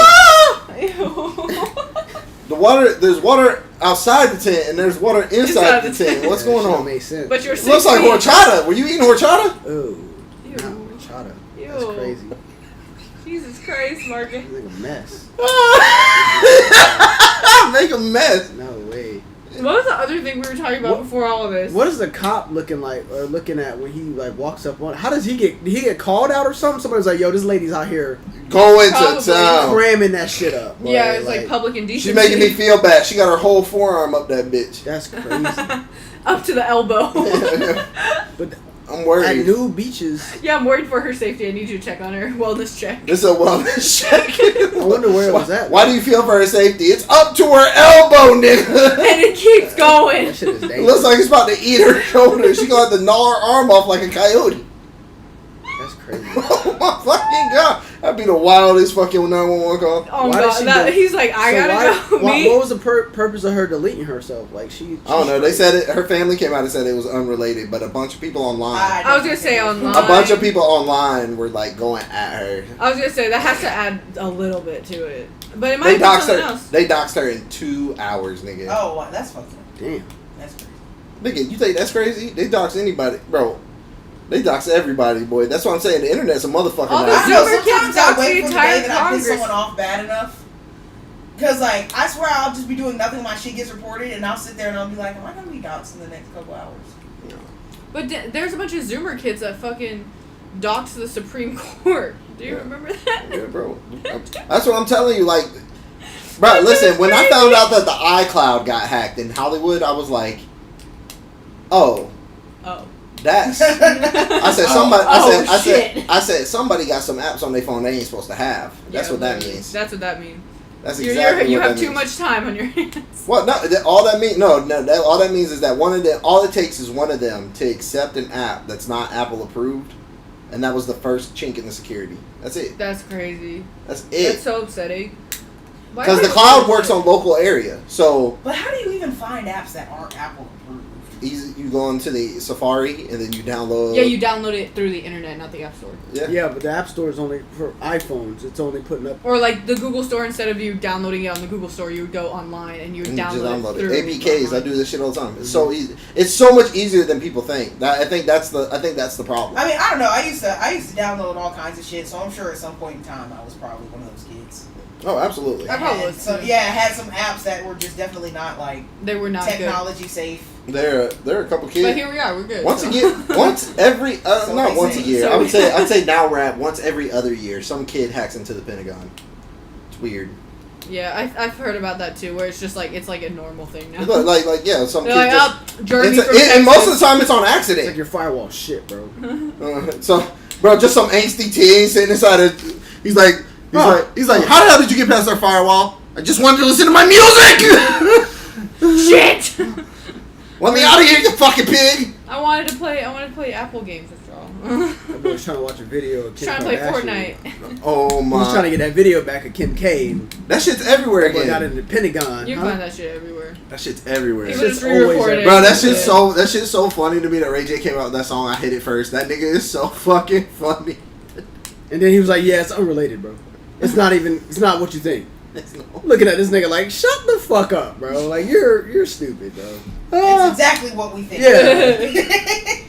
Ew. The water, there's water outside the tent and there's water inside the tent. What's Yeah, going that on? makes sense. But you're It looks like 16. horchata. Were you eating horchata? Oh, Ew. not horchata. Ew. That's crazy. Jesus Christ, Marcus. It's like a mess. Make a mess. No way. What was the other thing we were talking about What- before all of this? What is the cop looking like or looking at when he like walks up on? How does he get? Did he get called out or something? Somebody's like, "Yo, this lady's out here Go into Probably. town. cramming that shit up." boy." Yeah, it's like public indecency. She's making me feel bad. She got her whole forearm up that bitch. That's crazy. up to the elbow. But I'm at worried. new beaches, Yeah, I'm worried for her safety. I need you to check on her wellness check. This is a wellness check. I wonder where it was at. Why do you feel for her safety? It's up to her elbow, nigga. And it keeps going. That shit is It dangerous. looks like it's about to eat her shoulder. She gonna have to gnaw her arm off like a coyote. That's crazy. Oh my fucking god. That'd be the wildest fucking 911 call. Oh Why did god, she that, go- he's like, I So gotta go. Me? what was the purpose of her deleting herself? Like she I don't know. They said it. Her family came out and said it was unrelated, but a bunch of people online, I was gonna say online. a bunch of people online were like going at her. I was gonna say that has to add a little bit to it, but it might They be doxed something her. else. They doxed her in 2 hours, nigga. Oh, wow, that's fucked up. damn. That's crazy. Nigga, you think that's crazy? They dox anybody, bro. They dox everybody, boy. That's what I'm saying. The internet's a motherfucking All lie. the I know, Zoomer sometimes kids I dox wait the for the entire day that I piss Congress. someone off bad enough. Because, like, I swear I'll just be doing nothing, my shit gets reported, and I'll sit there and I'll be like, am I going to be doxxed in the next couple hours? But there's a bunch of Zoomer kids that fucking dox the Supreme Court. Do you Yeah. remember that? Yeah, bro. That's what I'm telling you. Like, bro, listen. When I found out that the iCloud got hacked in Hollywood, I was like, oh, Oh. that's. I said somebody. Oh, I said somebody got some apps on their phone they ain't supposed to have. That's Yeah, what that literally. means. That's what that means. That's You exactly you what have that too means. much time on your hands. What? No, all that means all that means is that one of them. All it takes is one of them to accept an app that's not Apple approved, and that was the first chink in the security. That's it. That's crazy. That's That's it. so upsetting. Why Because the is it cloud so works on local area, so But how do you even find apps that aren't Apple approved? you go into the Safari and then you download. Yeah, you download it through the internet, not the App Store. Yeah. Yeah, but the App Store is only for iPhones. It's only putting up. Or like the Google Store, instead of you downloading it on the Google Store, you would go online and you would And you just download download it it. through APKs. I online. do this shit all the time. It's so easy. It's so much easier than people think. I think that's the problem. I mean, I don't know. I used to download all kinds of shit, so I'm sure at some point in time I was probably one of those kids. Oh, absolutely. I probably And was so too. yeah, I had some apps that were just definitely not like They were not technology safe. There are a couple good. kids. But here we are, we're good. Once so. every So not they once a say. year. So I would we- say I'd say now we're at once every other year. Some kid hacks into the Pentagon. It's weird. Yeah, I've heard about that too, where it's just like, it's like a normal thing now. Like yeah, some They're kid like, just. oh, Jeremy from And most of the Texas. time it's on It's accident. like your firewall shit, bro. So, bro, just some angsty teen sitting inside of. He's like, how the hell did you get past our firewall? I just wanted to listen to my music. Shit! Let me out of here, you fucking pig. I wanted to play Apple games after all. That boy's trying to watch a video of Kim Trying to play Kardashian. Fortnite. Oh He was trying to my, get that video back of Kim K. And that shit's everywhere boy got again. in the Pentagon. You can huh? find that shit everywhere. That shit's everywhere. People shit's just re-record always it. Bro, that Yeah. shit's so funny to me that Ray J came out with that song. I hit it first. That nigga is so fucking funny. And then he was like, "Yeah, it's unrelated, bro. It's not what you think." Looking at this nigga like, "Shut the fuck up, bro. Like you're stupid, bro." It's exactly what we think. Yeah.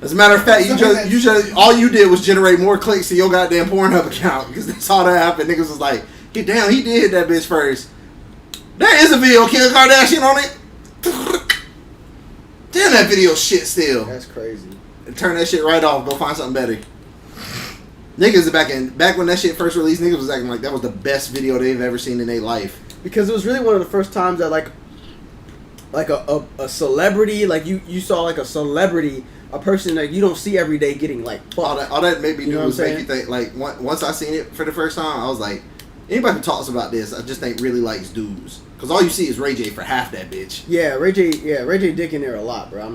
As a matter of fact, you just all you did was generate more clicks to your goddamn Pornhub account because that's all that happened. Niggas was like, "Get down, he did hit that bitch first." There is a video of Kim Kardashian on it. Damn, that video shit still. That's crazy. Turn that shit right off. Go find something better. Niggas back when that shit first released, niggas was acting like that was the best video they've ever seen in their life. Because it was really one of the first times that like a celebrity, like you saw like a celebrity a person that you don't see every day getting like fucked. All that made me do was make saying? you think. Like once I seen it for the first time, I was like, anybody who talks about this, I just think really likes dudes. Because all you see is Ray J for half that bitch. Yeah, Ray J dick in there a lot, bro.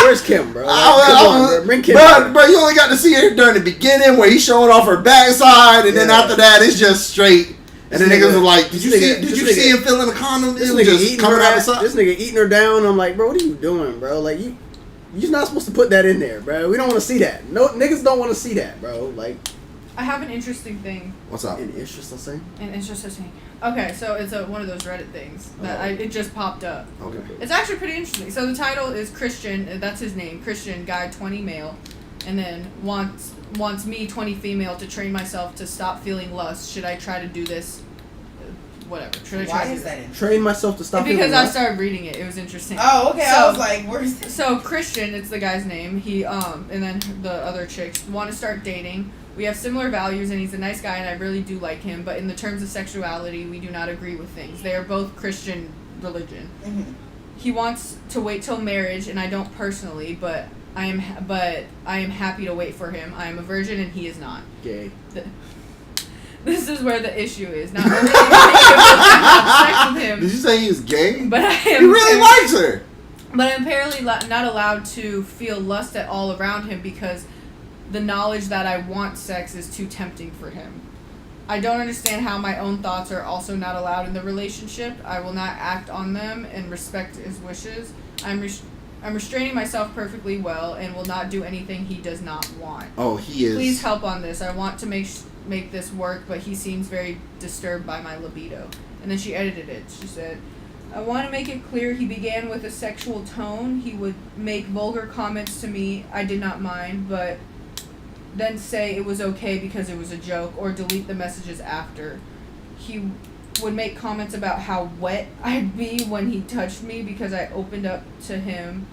Where's Kim, bro? Like, bring Kim. Bro, you only got to see her during the beginning where he's showing off her backside, and then after that, it's just straight. And the niggas were like, "Did you see him filling a condom? This nigga eating coming out of this nigga eating her down." I'm like, bro, what are you doing, bro? Like you're not supposed to put that in there, bro. We don't want to see that. No niggas don't want to see that, bro. Like, I have an interesting thing. What's up? An interesting thing. Okay, so it's one of those Reddit things that it just popped up. Okay. It's actually pretty interesting. So the title is Christian. That's his name. Christian guy, 20 male, and then wants me, 20 female, to train myself to stop feeling lust. Should I try to do this? Whatever. Why is that? Train myself to stop feeling lust? Because I started reading it. It was interesting. Oh, okay. So, I was like, where's this? So Christian, it's the guy's name. He and then the other chicks want to start dating. We have similar values, and he's a nice guy, and I really do like him. But in the terms of sexuality, we do not agree with things. They are both Christian religion. Mm-hmm. He wants to wait till marriage, and I don't personally, but I am happy to wait for him. I am a virgin, and he is not. Gay. This is where the issue is. Not only am I have sex with him. Did you say he was gay? But I am. He really likes her. But I'm apparently not allowed to feel lust at all around him because the knowledge that I want sex is too tempting for him. I don't understand how my own thoughts are also not allowed in the relationship. I will not act on them and respect his wishes. I'm restraining myself perfectly well and will not do anything he does not want. Oh, he is. Please help on this. I want to make this work, but he seems very disturbed by my libido. And then she edited it. She said, I want to make it clear he began with a sexual tone. He would make vulgar comments to me. I did not mind, but then say it was okay because it was a joke or delete the messages after. He would make comments about how wet I'd be when he touched me because I opened up to him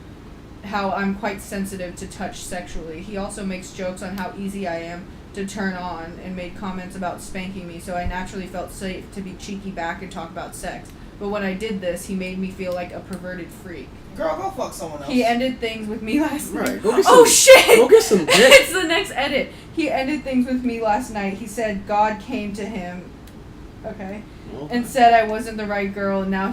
how I'm quite sensitive to touch sexually. He also makes jokes on how easy I am to turn on and made comments about spanking me, so I naturally felt safe to be cheeky back and talk about sex. But when I did this, he made me feel like a perverted freak. Girl, go fuck someone else. He ended things with me last night. Right, go get oh shit! Go get some dick. It's the next edit. He ended things with me last night. He said God came to him, okay, and said I wasn't the right girl. And now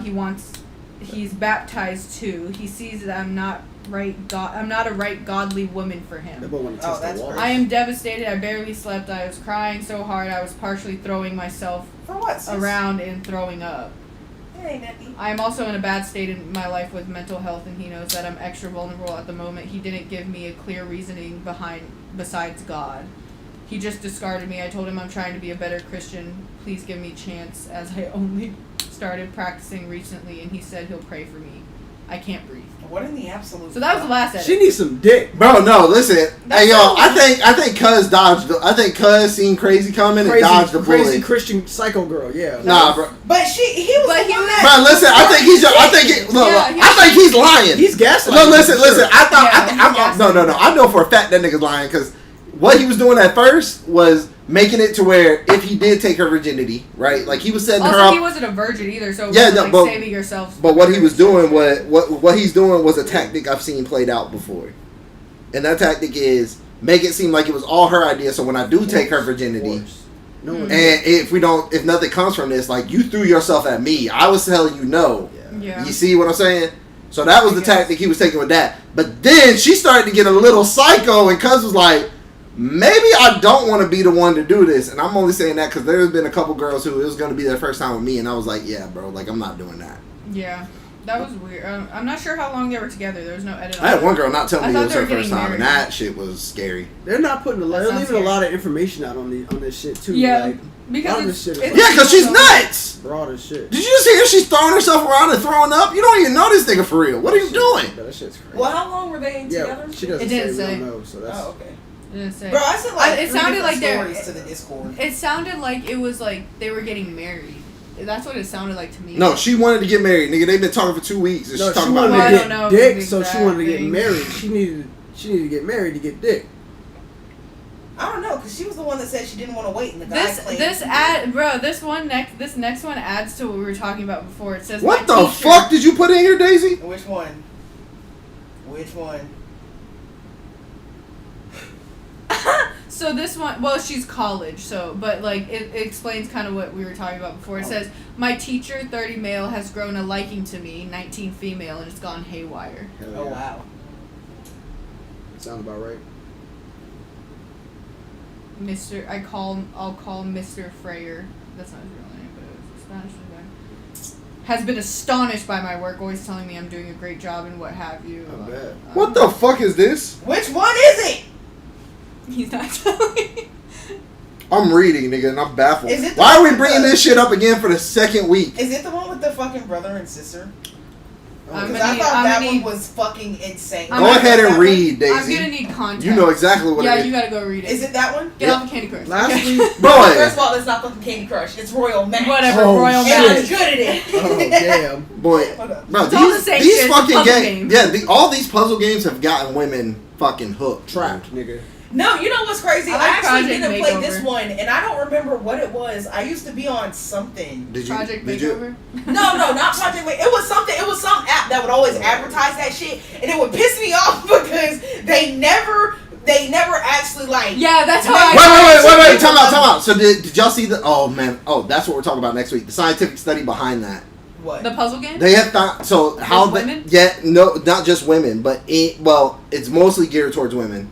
he's baptized too. He sees that I'm not a right godly woman for him. That's I am devastated. I barely slept. I was crying so hard. I was partially throwing myself around and throwing up. I am also in a bad state in my life with mental health, and he knows that I'm extra vulnerable at the moment. He didn't give me a clear reasoning besides God. He just discarded me. I told him I'm trying to be a better Christian. Please give me a chance, as I only started practicing recently, and he said he'll pray for me. I can't breathe. What in the absolute? So that was the last edit. She needs some dick, bro. No, listen. Hey, yo, I think Cuz dodged. I think Cuz seen crazy coming and dodged the bullet. Crazy Christian psycho girl, yeah. Nah, bro. But he was. Bro, listen. I think he's. I think he's lying. He's gaslighting. No, listen. No. I know for a fact that nigga's lying because what he was doing at first was making it to where if he did take her virginity, right? Like he was setting her up. He wasn't a virgin either, so saving yourself. But what he was doing what he's doing was a tactic I've seen played out before, and that tactic is make it seem like it was all her idea. So when I do take her virginity, and if nothing comes from this, like you threw yourself at me, I was telling you no. Yeah. You see what I'm saying? So that was the tactic he was taking with that. But then she started to get a little psycho, and Cuz was like, maybe I don't want to be the one to do this. And I'm only saying that because there's been a couple girls who it was going to be their first time with me, and I was like, yeah, bro, like I'm not doing that. Yeah, that was weird. I'm not sure how long they were together. There was no edit. I had one girl not tell me it was her first time, and that shit was scary. They're not putting they're leaving a lot of information out on this shit too. Yeah, like, because because she's nuts. Broad as shit. Did you just hear she's throwing herself around and throwing up? You don't even know this nigga for real. What are you doing? That shit's crazy. Well, how long were they together? She doesn't say. We don't know, so that's, okay. Bro, I said like it sounded like stories to the Discord. It sounded like it was like they were getting married. That's what it sounded like to me. No, she wanted to get married, nigga. They've been talking for 2 weeks. And no, she's talking she wanted about to get dick, so she wanted to get married. She needed to get married to get dick. I don't know, because she was the one that said she didn't want to wait, and the guy claimed. This next one adds to what we were talking about before. It says what the fuck did you put in here, Daisy? Which one? Which one? So this one, well, she's college, so, but like, it explains kind of what we were talking about before. It says, my teacher, 30 male, has grown a liking to me, 19 female, and it's gone haywire. Oh, wow. Sounds about right. I'll call Mr. Freyer. That's not his real name, but it's a Spanish name. Has been astonished by my work, always telling me I'm doing a great job and what have you. I bet. What the fuck is this? Which one is it? He's not telling me. I'm reading, nigga, and I'm baffled. Is it Why are we bringing this shit up again for the second week? Is it the one with the fucking brother and sister? I'm Because gonna I need- thought I'm that gonna one need- was fucking insane. I'm Go gonna- ahead and read, Daisy. I'm gonna need context. You know exactly what Yeah, it is. you gotta go read it. Is it that one? Get off of Candy Crush. Last Okay. week. Boy. First of all, it's not fucking Candy Crush. It's Royal Match. Whatever, Oh, Royal shit. And I'm Match. good at it. Oh, damn. Boy, Hold up. bro, It's all the same these shit, fucking puzzle games. games. Yeah, all these puzzle games have gotten women fucking hooked. Trapped, nigga. No, you know what's crazy? I I, like actually Project didn't play Makeover. this one, and I don't remember what it was. I used to be on something. Did you? Project did you? Makeover? No, not Project Makeover. It was something. It was some app that would always advertise that shit, and it would piss me off because they never actually like. Yeah, that's how Wait, time out. So did y'all see the? Oh man, that's what we're talking about next week. The scientific study behind that. What? The puzzle game? They have thought. So how Just they? women? Yeah, no, not just women, but it's mostly geared towards women,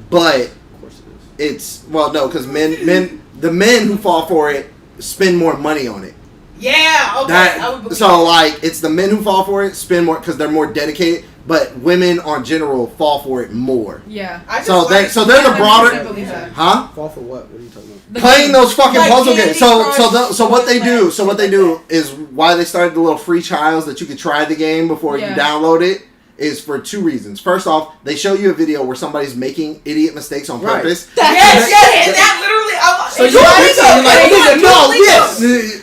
but Of course it is. because the men who fall for it spend more money on it. Yeah. Okay. I would believe So that. like it's the men who fall for it spend more because they're more dedicated, but women on general fall for it more. Yeah. I just So like, they're the I broader, believe that. huh? Fall for what? What are you talking about? The Playing game. those fucking Like puzzle Candy games. So Crush, what they do, Fortnite, what they do is why they started the little free trials that you could try the game before you Yeah. download it is for two reasons. First off, they show you a video where somebody's making idiot mistakes on Right. purpose. Yes, and that literally. So it's you're Duolingo, like, it's no, Duolingo.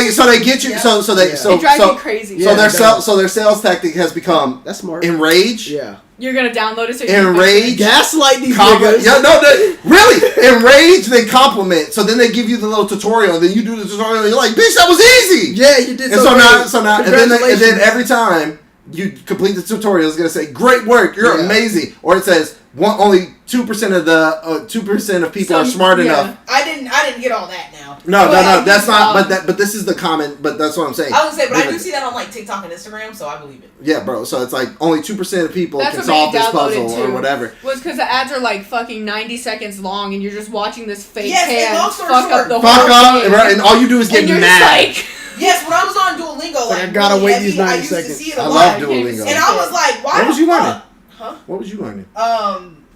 yes. So they get you. Yeah. So they Yeah. so It drives so, me crazy. Yeah, it does. so their sales tactic has become That's smart. enrage. Yeah. You're gonna download it so you can Enrage. Gaslight these Compliment. niggas. Yeah, no, really. Enrage, then compliment. So then they give you the little tutorial, and then you do the tutorial, and you're like, "Bitch, that was easy." Yeah, you did. And so great. now, and then Congratulations. every time you complete the tutorial, it's gonna say, "Great work, you're Yeah. amazing," or it says, only 2% of the 2% of people are smart enough." I didn't get all that now. No, But that's not. But this is the comment. But that's what I'm saying. I was gonna say, but I Yeah, do see that on like TikTok and Instagram, so I believe it. Yeah, bro. So it's like only 2% of people That's can what solve made this me download it, puzzle or too. whatever. Was because the ads are like fucking 90 seconds long, and you're just watching this fake Yes, and hand long story fuck short, up the Fuck whole up, game. right? And all you do is get And you're mad. just like, Yes, when I was on Duolingo, like I gotta really wait heavy, these 90 I used seconds. to see it a I lot. love I can't Duolingo. even And I was like, why What was the you learning? fuck? Huh? What was you learning?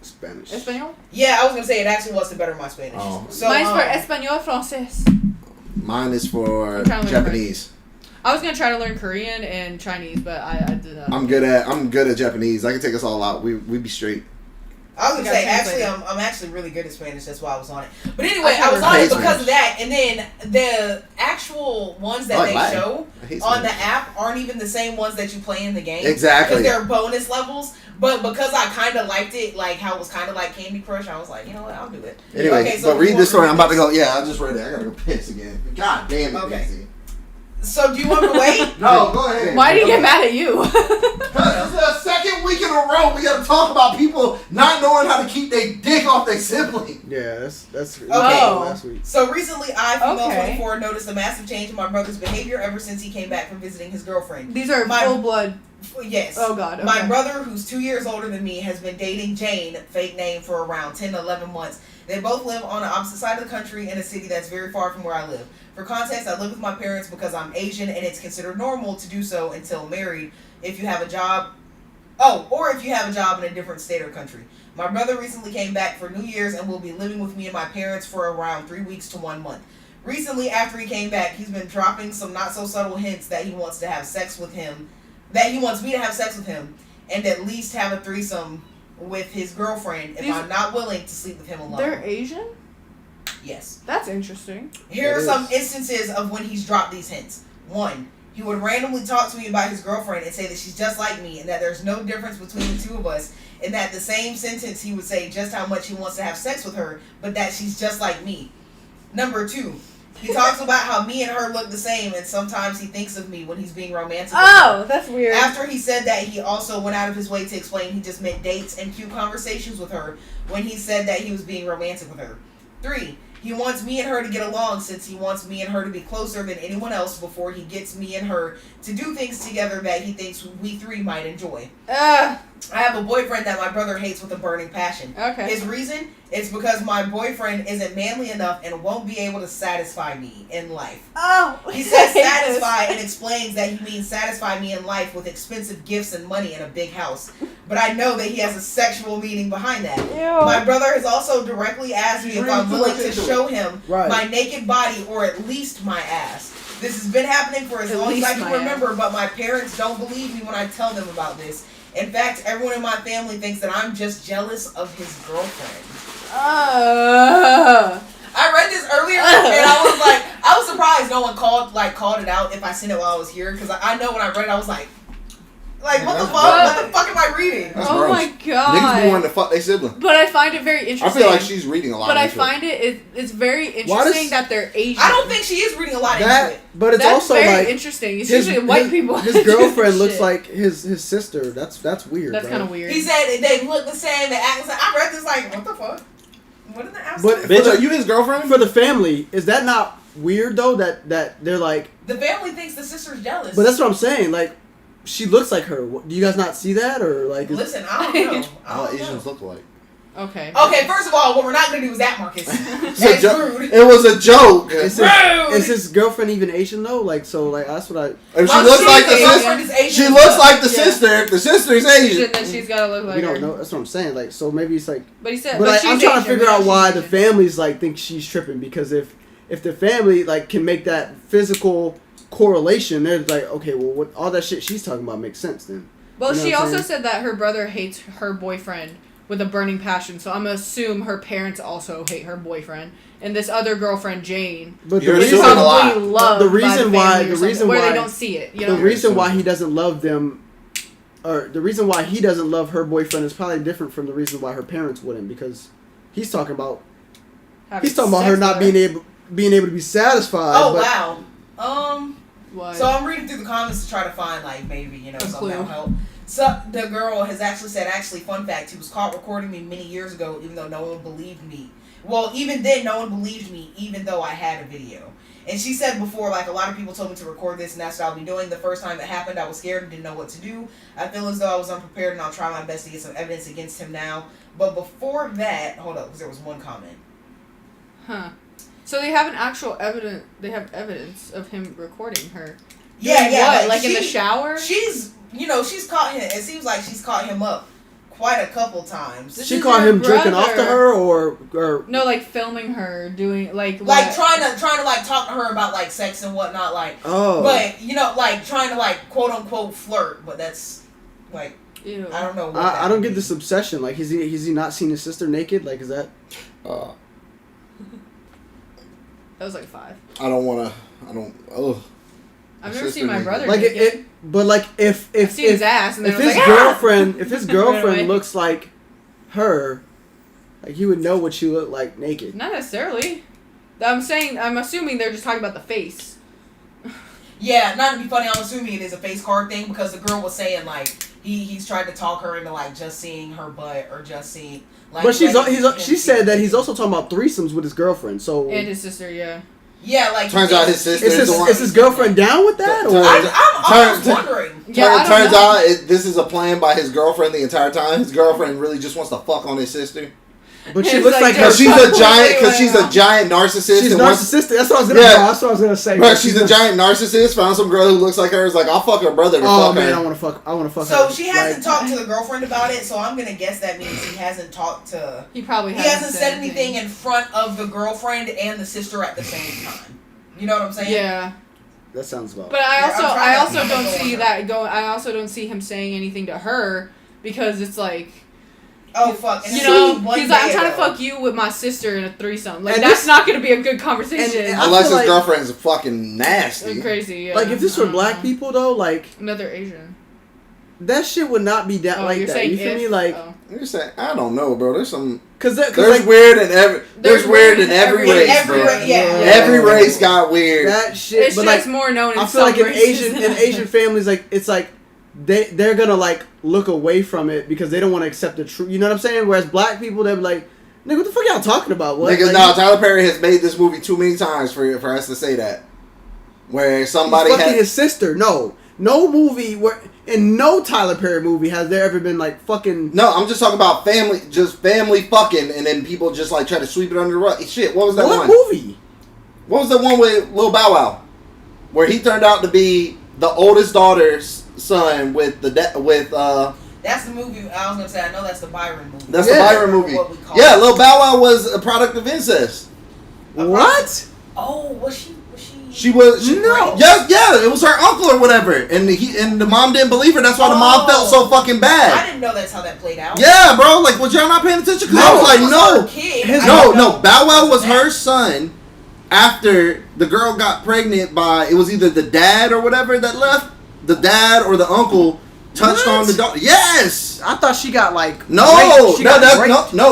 Spanish. Espanol? Yeah, I was gonna say it actually was to better my Spanish. Oh. So, Mine's for Espanol Francés. Mine is for I'm trying to learn Japanese. I was gonna try to learn Korean and Chinese, but I did not. I'm good at Japanese. I can take us all out. We be straight. I was We gonna say, gotta actually, translate I'm actually really good at Spanish. That's why I was on it. But anyway, I I was on it hate because Spanish. of that. And then the actual ones that I like they Latin. show I hate on the Spanish. app aren't even the same ones that you play in the game. Exactly. Because they're bonus levels. But because I kind of liked it, like how it was kind of like Candy Crush, I was like, you know what, I'll do it. Anyway, Okay, so but read you this story. I'm want about to to go. Yeah, I just read it. I gotta go piss again. God damn it, Okay. Daisy. So do you want to wait? No, go ahead. Why did he get mad at you? Because it's the second week in a row we gotta talk about people not knowing how to keep their dick off their sibling. Yeah, that's Okay. last week. So recently, I, female Okay. 24, noticed a massive change in my brother's behavior ever since he came back from visiting his girlfriend. These are My- full blood. Yes. Oh God. Okay. My brother, who's 2 years older than me, has been dating Jane, fake name, for around 10 to 11 months. They both live on the opposite side of the country in a city that's very far from where I live. For context, I live with my parents because I'm Asian and it's considered normal to do so until married if you have a job. Or if you have a job in a different state or country. My brother recently came back for New Year's and will be living with me and my parents for around 3 weeks to 1 month. Recently, after he came back, he's been dropping some not so subtle hints that he wants to have sex with him, that he wants me to have sex with him, and at least have a threesome with his girlfriend if These- I'm not willing to sleep with him alone. They're Asian? Yes. That's interesting. Here It are some is. instances of when he's dropped these hints. 1. He would randomly talk to me about his girlfriend and say that she's just like me and that there's no difference between the two of us, and that the same sentence he would say just how much he wants to have sex with her, but that she's just like me. Number 2. He talks about how me and her look the same, and sometimes he thinks of me when he's being romantic. Oh, that's weird. After he said that, he also went out of his way to explain he just meant dates and cute conversations with her when he said that he was being romantic with her. 3. He wants me and her to get along since he wants me and her to be closer than anyone else before he gets me and her to do things together that he thinks we 3 might enjoy. I have a boyfriend that my brother hates with a burning passion. Okay. His reason is because my boyfriend isn't manly enough and won't be able to satisfy me in life. Oh. He says satisfy and explains that he means satisfy me in life with expensive gifts and money and a big house. But I know that he has a sexual meaning behind that. Ew. My brother has also directly asked me if I'm willing to show him Right. my naked body or at least my ass. This has been happening for as long as I can remember, but my parents don't believe me when I tell them about this. In fact, everyone in my family thinks that I'm just jealous of his girlfriend. I read this earlier and I was surprised no one called it out if I seen it while I was here, because I know when I read it I was like what the fuck? What the fuck am I reading? That's oh gross. my god. Niggas be wanting to fuck their sibling. But I find it very interesting. I feel like she's reading a lot. But I into find it's very interesting that they're Asian. I don't think she is reading a lot into it. But it's That's also very like interesting. It's usually white people. His girlfriend looks Shit. like his sister. That's weird. That's kind of weird. He said they look the same, they act the same. I read this like, what the fuck? What in the ass? But Bitch, are you his girlfriend? For the family, is that not weird though? That they're like the family thinks the sister's jealous. But that's what I'm saying. Like, she looks like her. Do you guys not see that, or like? Listen, I don't know. All Asians look alike. Okay. Okay, first of all, what we're not gonna do is that, Marcus. That's rude. It was a joke. Is his girlfriend even Asian though? Like, so like that's what I. If she looks like the sister. She looks like the sister. If the sister's Asian, then she's gotta look like We her. don't know. That's what I'm saying. Like, so maybe it's like. But he said. But like, she's I'm trying to Asian, figure but out why the Asian. families like think she's tripping, because if the family like can make that physical correlation, they're like, okay, well, what all that shit she's talking about makes sense then. Well, You know she what I'm also saying? said that her brother hates her boyfriend with a burning passion. So I'm gonna assume her parents also hate her boyfriend, and this other girlfriend, Jane, But You're the is reason, assuming a lot. probably loved The reason by why- family or the something, reason where why- they don't see it. You the know? reason why he doesn't love them, or the reason why he doesn't love her boyfriend is probably different from the reason why her parents wouldn't, because he's talking about her not being able to be satisfied. Oh but wow. What? So I'm reading through the comments to try to find like maybe something clue. that'll help. So the girl has actually said, fun fact, he was caught recording me many years ago, even though no one believed me. Well, even then, no one believed me, even though I had a video. And she said before, like, a lot of people told me to record this, and that's what I'll be doing. The first time it happened, I was scared and didn't know what to do. I feel as though I was unprepared, and I'll try my best to get some evidence against him now. But before that, hold up, because there was one comment. Huh. So they have an actual evidence. They have evidence of him recording her. Yeah, Doing yeah. what? Like in the shower? She's caught him. It seems like she's caught him up quite a couple times. This she is caught her him jerking off to brother. her, or No, like filming her doing like trying to like talk to her about like sex and whatnot, like. oh, But like trying to like quote unquote flirt, but that's like Ew. I don't know. What I don't get this obsession. Like, has he not seen his sister naked? Like, is that? That was like 5. I've never seen my brother Like naked. but like if I've seen his ass, and then if I was his like, "Ah!" girlfriend if his Right away. girlfriend looks like her, like he would know what she looked like naked. Not necessarily. I'm assuming they're just talking about the face. Yeah, not to be funny, I'm assuming it is a face card thing because the girl was saying like he's tried to talk her into like just seeing her butt or just seeing. Like, But she said that he's also talking about threesomes with his girlfriend. So And his sister, yeah. Yeah, like turns out his sister is his girlfriend down with that? Or? I'm almost wondering. Yeah, turns out this is a plan by his girlfriend the entire time. His girlfriend really just wants to fuck on his sister. But she It's looks like like her. She's a giant narcissist. She's and narcissistic. That's what I was gonna say. Right, she's a giant narcissist. Found some girl who looks like her. Is like, I'll fuck her brother. Oh man, her. I want to fuck. So her. she hasn't talked to the girlfriend about it. So I'm gonna guess that means he hasn't talked to. He probably He hasn't said anything in front of the girlfriend and the sister at the same time. You know what I'm saying? Yeah. That sounds about. But I I'm also trying to don't go see on that going. I also don't see him saying anything to her because it's like, Oh fuck! And you it's know, only one he's like, I'm day trying to ago. fuck you with my sister in a threesome. Like And that's this- not going to be a good conversation. and I Unless feel his like- girlfriend's fucking nasty. Crazy. Yeah. Like if this were black people, people though, like another Asian. that shit would not be that Oh, like you're that. saying You feel if? me? Like Oh. You're saying I don't know, bro. There's some there's like, weird in every race, bro. Every race got weird. That shit. It's but just like, more known. I feel like in Asian families, like it's like they're gonna like look away from it because they don't want to accept the truth. You know what I'm saying? Whereas black people, they're like, nigga, what the fuck y'all talking about? What? Niggas, like, no, Tyler Perry has made this movie too many times for us to say that. Where somebody fucking his sister. No movie where in no Tyler Perry movie has there ever been like fucking. No, I'm just talking about family fucking, and then people just like try to sweep it under the rug. Shit, what was that one? What movie? What was the one with Lil Bow Wow, where he turned out to be the oldest daughter's son with That's the movie. I was gonna say. I know that's the Byron movie. That's the Byron movie. Yeah, Lil Bow Wow was a product of incest. What? Oh, was she? She was no. Yeah, it was her uncle or whatever, and the mom didn't believe her. That's why the mom felt so fucking bad. I didn't know that's how that played out. Yeah, bro. Like, was y'all not paying attention? Cause I was like, no. Bow Wow was her son. After the girl got pregnant by, it was either the dad or whatever that left. The dad or the uncle touched on the daughter. Yes. I thought she got like no.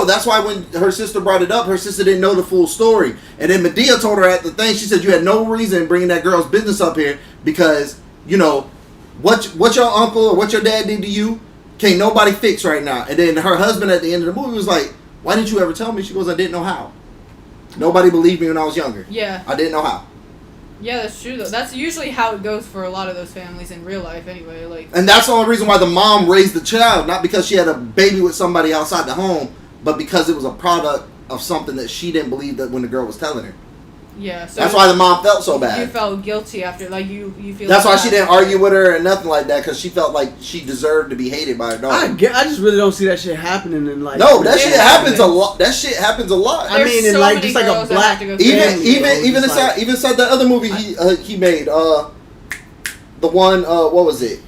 That's why when her sister brought it up, her sister didn't know the full story, and then Medea told her at the thing. She said you had no reason bringing that girl's business up here because you know what your uncle or what your dad did to you can't nobody fix right now. And then her husband at the end of the movie was like, "Why didn't you ever tell me?" She goes, "I didn't know how. Nobody believed me when I was younger. Yeah, I didn't know how." Yeah, that's true though. That's usually how it goes for a lot of those families in real life anyway. Like, and that's the only reason why the mom raised the child, not because she had a baby with somebody outside the home, but because it was a product of something that she didn't believe that when the girl was telling her. Yeah, so that's why the mom felt so bad. You felt guilty after, like you feel. That's why she didn't argue with her or nothing like that, because she felt like she deserved to be hated by her daughter. I just really don't see that shit happening in like. No, that shit happens a lot. That shit happens a lot. I mean, in like just like a black. Even inside the other movie he made, the one what was it?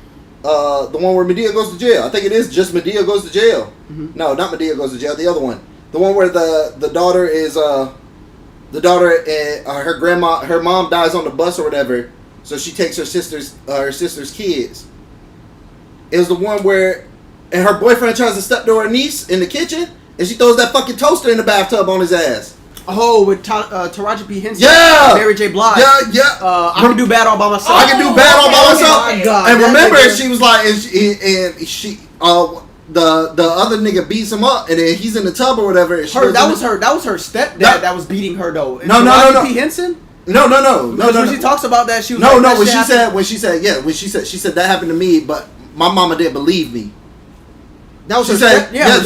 The one where Medea goes to jail. I think it is just Medea goes to jail. Mm-hmm. No, not Medea goes to jail. The other one, the one where the daughter is the daughter and her mom dies on the bus or whatever, so she takes her sister's kids. It was the one where, and her boyfriend tries to step to her niece in the kitchen, and she throws that fucking toaster in the bathtub on his ass. Oh, with Taraji P. Henson. Yeah. Mary J. Blige. Yeah. I can do bad all by myself. I can do bad all by myself. Oh my God, and remember, she was like, and she the other nigga beats him up, and then he's in the tub or whatever. That was her stepdad that was beating her though. No. P. Henson. No. When she talks about that, she was when she said that happened to me, but my mama didn't believe me. That was she said that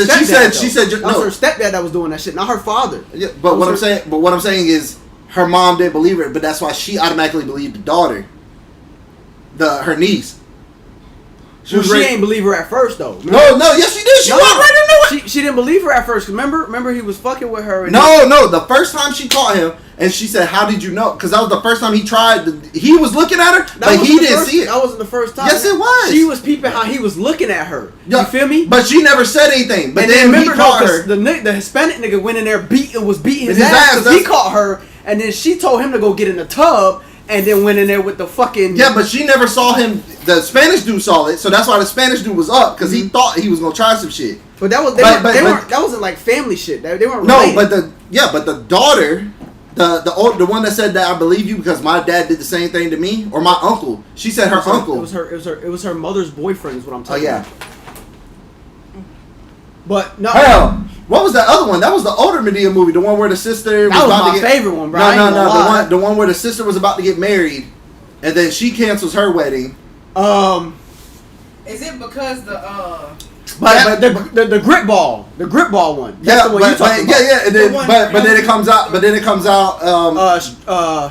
was her stepdad that was doing that shit, not her father. Yeah, but what I'm saying is her mom didn't believe her, but that's why she automatically believed the daughter, her niece. She ain't believe her at first though. Remember? No, yes she did. She walked right into it. She didn't believe her at first. Remember he was fucking with her. No. The first time she caught him, and she said, "How did you know?" Because that was the first time he tried. He was looking at her, but he didn't see it. That wasn't the first time. Yes, it was. She was peeping how he was looking at her. You feel me? But she never said anything. But then remember, he caught her. The Hispanic nigga went in there was beating his ass because he caught her, and then she told him to go get in the tub. And then went in there with the fucking... Yeah, but she never saw him. The Spanish dude saw it, so that's why the Spanish dude was up, because he thought he was going to try some shit. But that was... that wasn't like family shit. They weren't related. No, but the daughter, the one that said that I believe you because my dad did the same thing to me, or my uncle. She said her uncle. It was her mother's boyfriend is what I'm talking about. But no... Hell! What was that other one? That was the older Medea movie, the one where the sister was about to get... favorite one, bro. No. The one where the sister was about to get married, and then she cancels her wedding. Is it because But the grip ball one. That's the one you talking about. Yeah. And then, but then it comes out.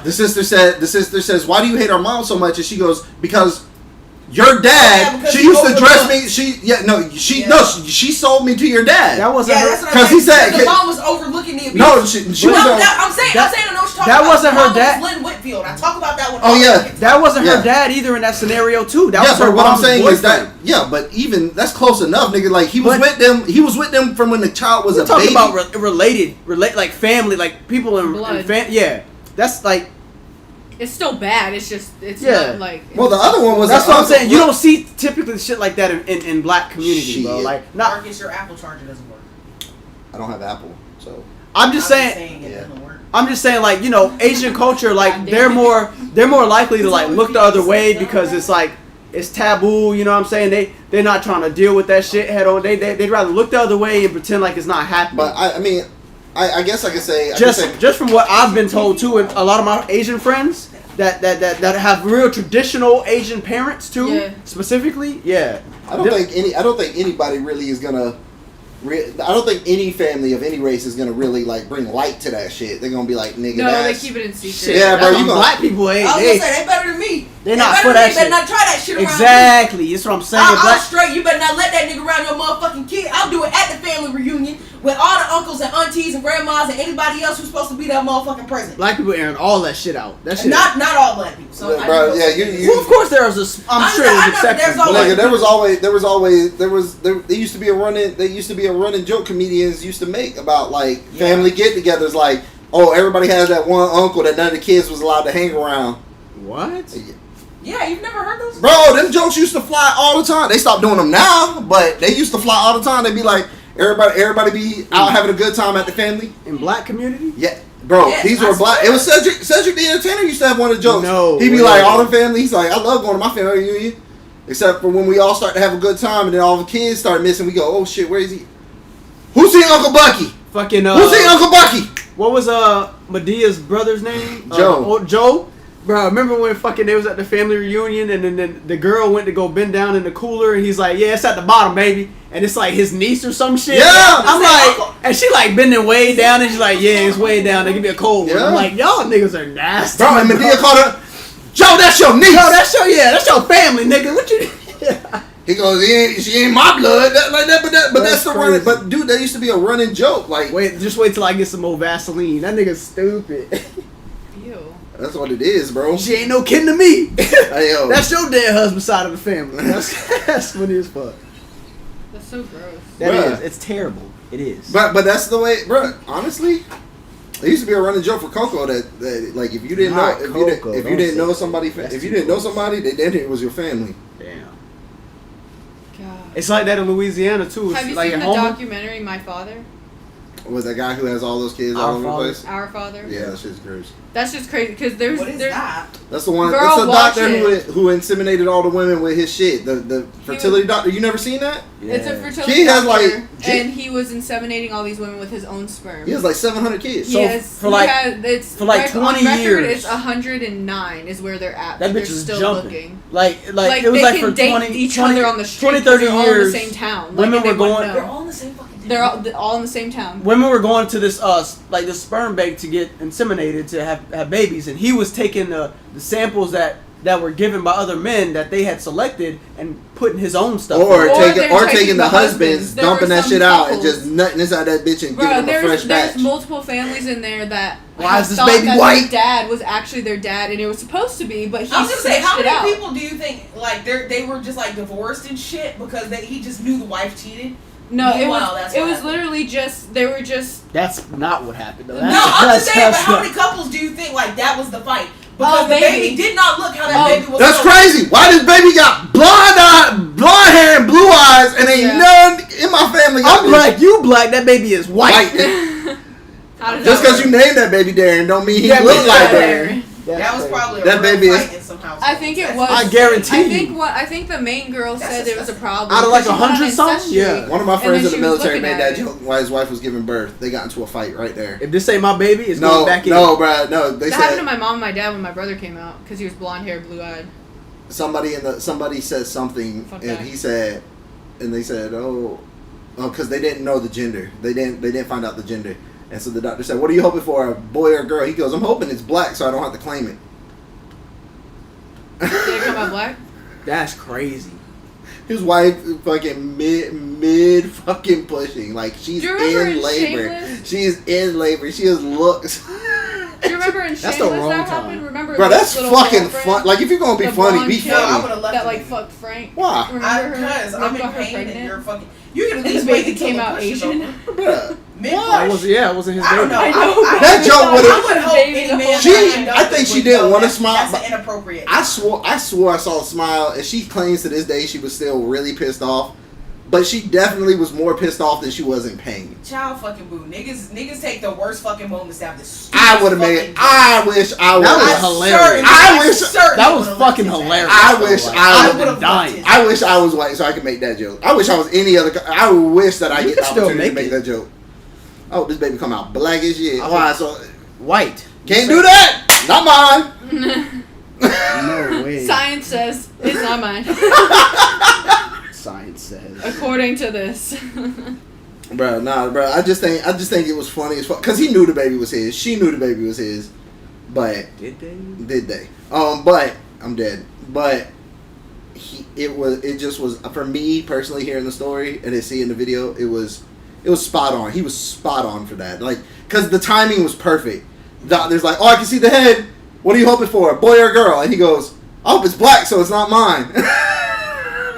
The sister says, "Why do you hate our mom so much?" And she goes, "Because." Your dad, she used to dress me. She sold me to your dad. That wasn't her. Because he said the mom was overlooking the abuse. No, she was. I'm saying I know what you're talking about. That wasn't her dad. Lynn Whitfield. I talk about that one. Oh yeah, that wasn't her dad either in that scenario too. That was her. What I'm saying is that but even that's close enough, nigga. Like he was with them. He was with them from when the child was a baby. Talking about related, like family, like people in blood. Yeah, that's like. It's still bad. It's just not like. Well, the other one was. That's what I'm saying. You don't see typically shit like that in black community, bro. Like, not. Marcus, your Apple charger doesn't work. I don't have Apple, so. I'm just saying. It doesn't work. I'm just saying, like, you know, Asian culture, like, they're more likely to like look the other way because it's like it's taboo. You know what I'm saying? They're not trying to deal with that shit head on. They'd rather look the other way and pretend like it's not happening. But I mean. I guess I could say just from what I've been told too, and a lot of my Asian friends that have real traditional Asian parents too, specifically, I don't think anybody really is gonna. I don't think any family of any race is gonna really like bring light to that shit. They're gonna be like, nigga. No, they keep it in secret. Yeah, bro. You black people ain't. I was gonna say they better than me. They're not for that shit. Better not try that shit around exactly. That's what I'm saying. I'm straight. You better not let that nigga around your motherfucking kid. I'll do it at the family reunion with all the uncles and aunties and grandmas and anybody else who's supposed to be that motherfucking present. Black people airing all that shit out. That shit. Not all black people. So bro, you. Well, of course there was I'm sure there's exceptions. There used to be a running joke comedians used to make about like family get-togethers, like, oh, everybody has that one uncle that none of the kids was allowed to hang around. What? Yeah, you've never heard those? Bro, them jokes used to fly all the time. They stopped doing them now, but they used to fly all the time. They'd be like, everybody be out having a good time at the family. In black community? Yeah. Bro, these were black. It was Cedric the Entertainer used to have one of the jokes. No. He'd be like, all the family, he's like, I love going to my family reunion. Except for when we all start to have a good time and then all the kids start missing, we go, oh shit, where is he? Who's seen Uncle Bucky? Fucking Who's seen Uncle Bucky? What was Medea's brother's name? Joe. Joe? Bro, remember when fucking they was at the family reunion and then the girl went to go bend down in the cooler and he's like, yeah, it's at the bottom, baby. And it's like his niece or some shit. Yeah. I'm like, and she like bending way down and she's like, yeah, it's way down. They give me a cold one. I'm like, y'all niggas are nasty. Bro, and Medea called her, Joe, that's your niece. Yo, that's your family, nigga. What you? He goes, she ain't my blood. But that's the running. But dude, that used to be a running joke. Like, just wait till I get some more Vaseline. That nigga's stupid. Ew. That's what it is, bro. She ain't no kin to me. Hey, yo. That's your dead husband side of the family. That's funny as fuck. That's so gross. That is. It's terrible. It is. But that's the way, bro. Honestly, there used to be a running joke for Coco that like if you didn't know somebody, then it was your family. Damn. God. It's like that in Louisiana too. Have you like seen the documentary My Father? Was that guy who has all those kids all over the place? Our Father. Yeah, that shit's gross. That's just crazy because there's that? That's the one. Girl, that's the doctor it. who inseminated all the women with his shit. The fertility doctor. You never seen that? Yeah. It's a fertility he has doctor, like, and he was inseminating all these women with his own sperm. He has like 700 kids. So for like 20 years, it's 109 is where they're at. That bitch is still jumping. Looking. Like it was they like can for date 20 each other on the street. 20, 30 years. All in the same town. Women were going. They're all in the same fucking town. They're all in the same town. Women were going to this this sperm bank to get inseminated to have babies, and he was taking the samples that were given by other men that they had selected and putting his own stuff. Or taking the husbands, dumping that shit out and just nutting inside that bitch and giving them a fresh batch. There's multiple families in there that why is this baby white? Their dad was actually their dad, and it was supposed to be, but he I was gonna say, how many out. people do you think like they were just like divorced and shit because he just knew the wife cheated? No, it was literally just they were just. That's not what happened though. I'm just saying, but how many couples do you think like that was the fight? Because the baby did not look how that baby was. That's crazy. Why this baby got blonde hair and blue eyes and ain't none in my family? I'm black, you black. That baby is white. Just because you named that baby Darren don't mean he look like Darren. That was probably that baby is. I think it was. I guarantee you. I think the main girl said there was a problem. Out of like 100 something? Yeah. One of my friends in the military made that joke while his wife was giving birth. They got into a fight right there. If this ain't my baby, it's going back in. No, bro. No, they that said. happened to my mom and my dad when my brother came out because he was blonde haired, blue eyed. Somebody said something, he said, and they said, oh, because they didn't know the gender. They didn't find out the gender. And so the doctor said, what are you hoping for, a boy or a girl? He goes, I'm hoping it's black so I don't have to claim it. Did it come out black? That's crazy. His wife fucking mid fucking pushing. Like, she's in labor. Shameless? She's in labor. She has looks. Do you remember in Shameless that happened? Remember bro, that's fucking fun. Like, if you're gonna be funny, be funny. I would have left that like fucked Frank. Why? Because I'm in pain and you're fucking. You can at least wait till came out Asian. Bruh. That wasn't his I don't baby. know. That joke would I would hope any man. I think she didn't want to smile. That's inappropriate. I swore I saw a smile, and she claims to this day she was still really pissed off. But she definitely was more pissed off than she was in pain. Child fucking boo. Niggas take the worst fucking moments to have this. I would have made. I wish I would. That was hilarious. That was fucking hilarious. I wish I would have dying. I wish I was white so I could make that joke. I wish I was any other. I wish that I get the opportunity to make that joke. Oh, this baby come out black as shit. Why? So white. Can't do that. Not mine. No way. Science says it's not mine. Science says. According to this. Bro. I just think it was funny as fuck because he knew the baby was his. She knew the baby was his, but did they? But I'm dead. But it just was for me personally hearing the story and then seeing the video. It was spot on. He was spot on for that. Like because the timing was perfect. The doctor's like, oh, I can see the head. What are you hoping for, a boy or a girl? And he goes, I hope it's black, so it's not mine.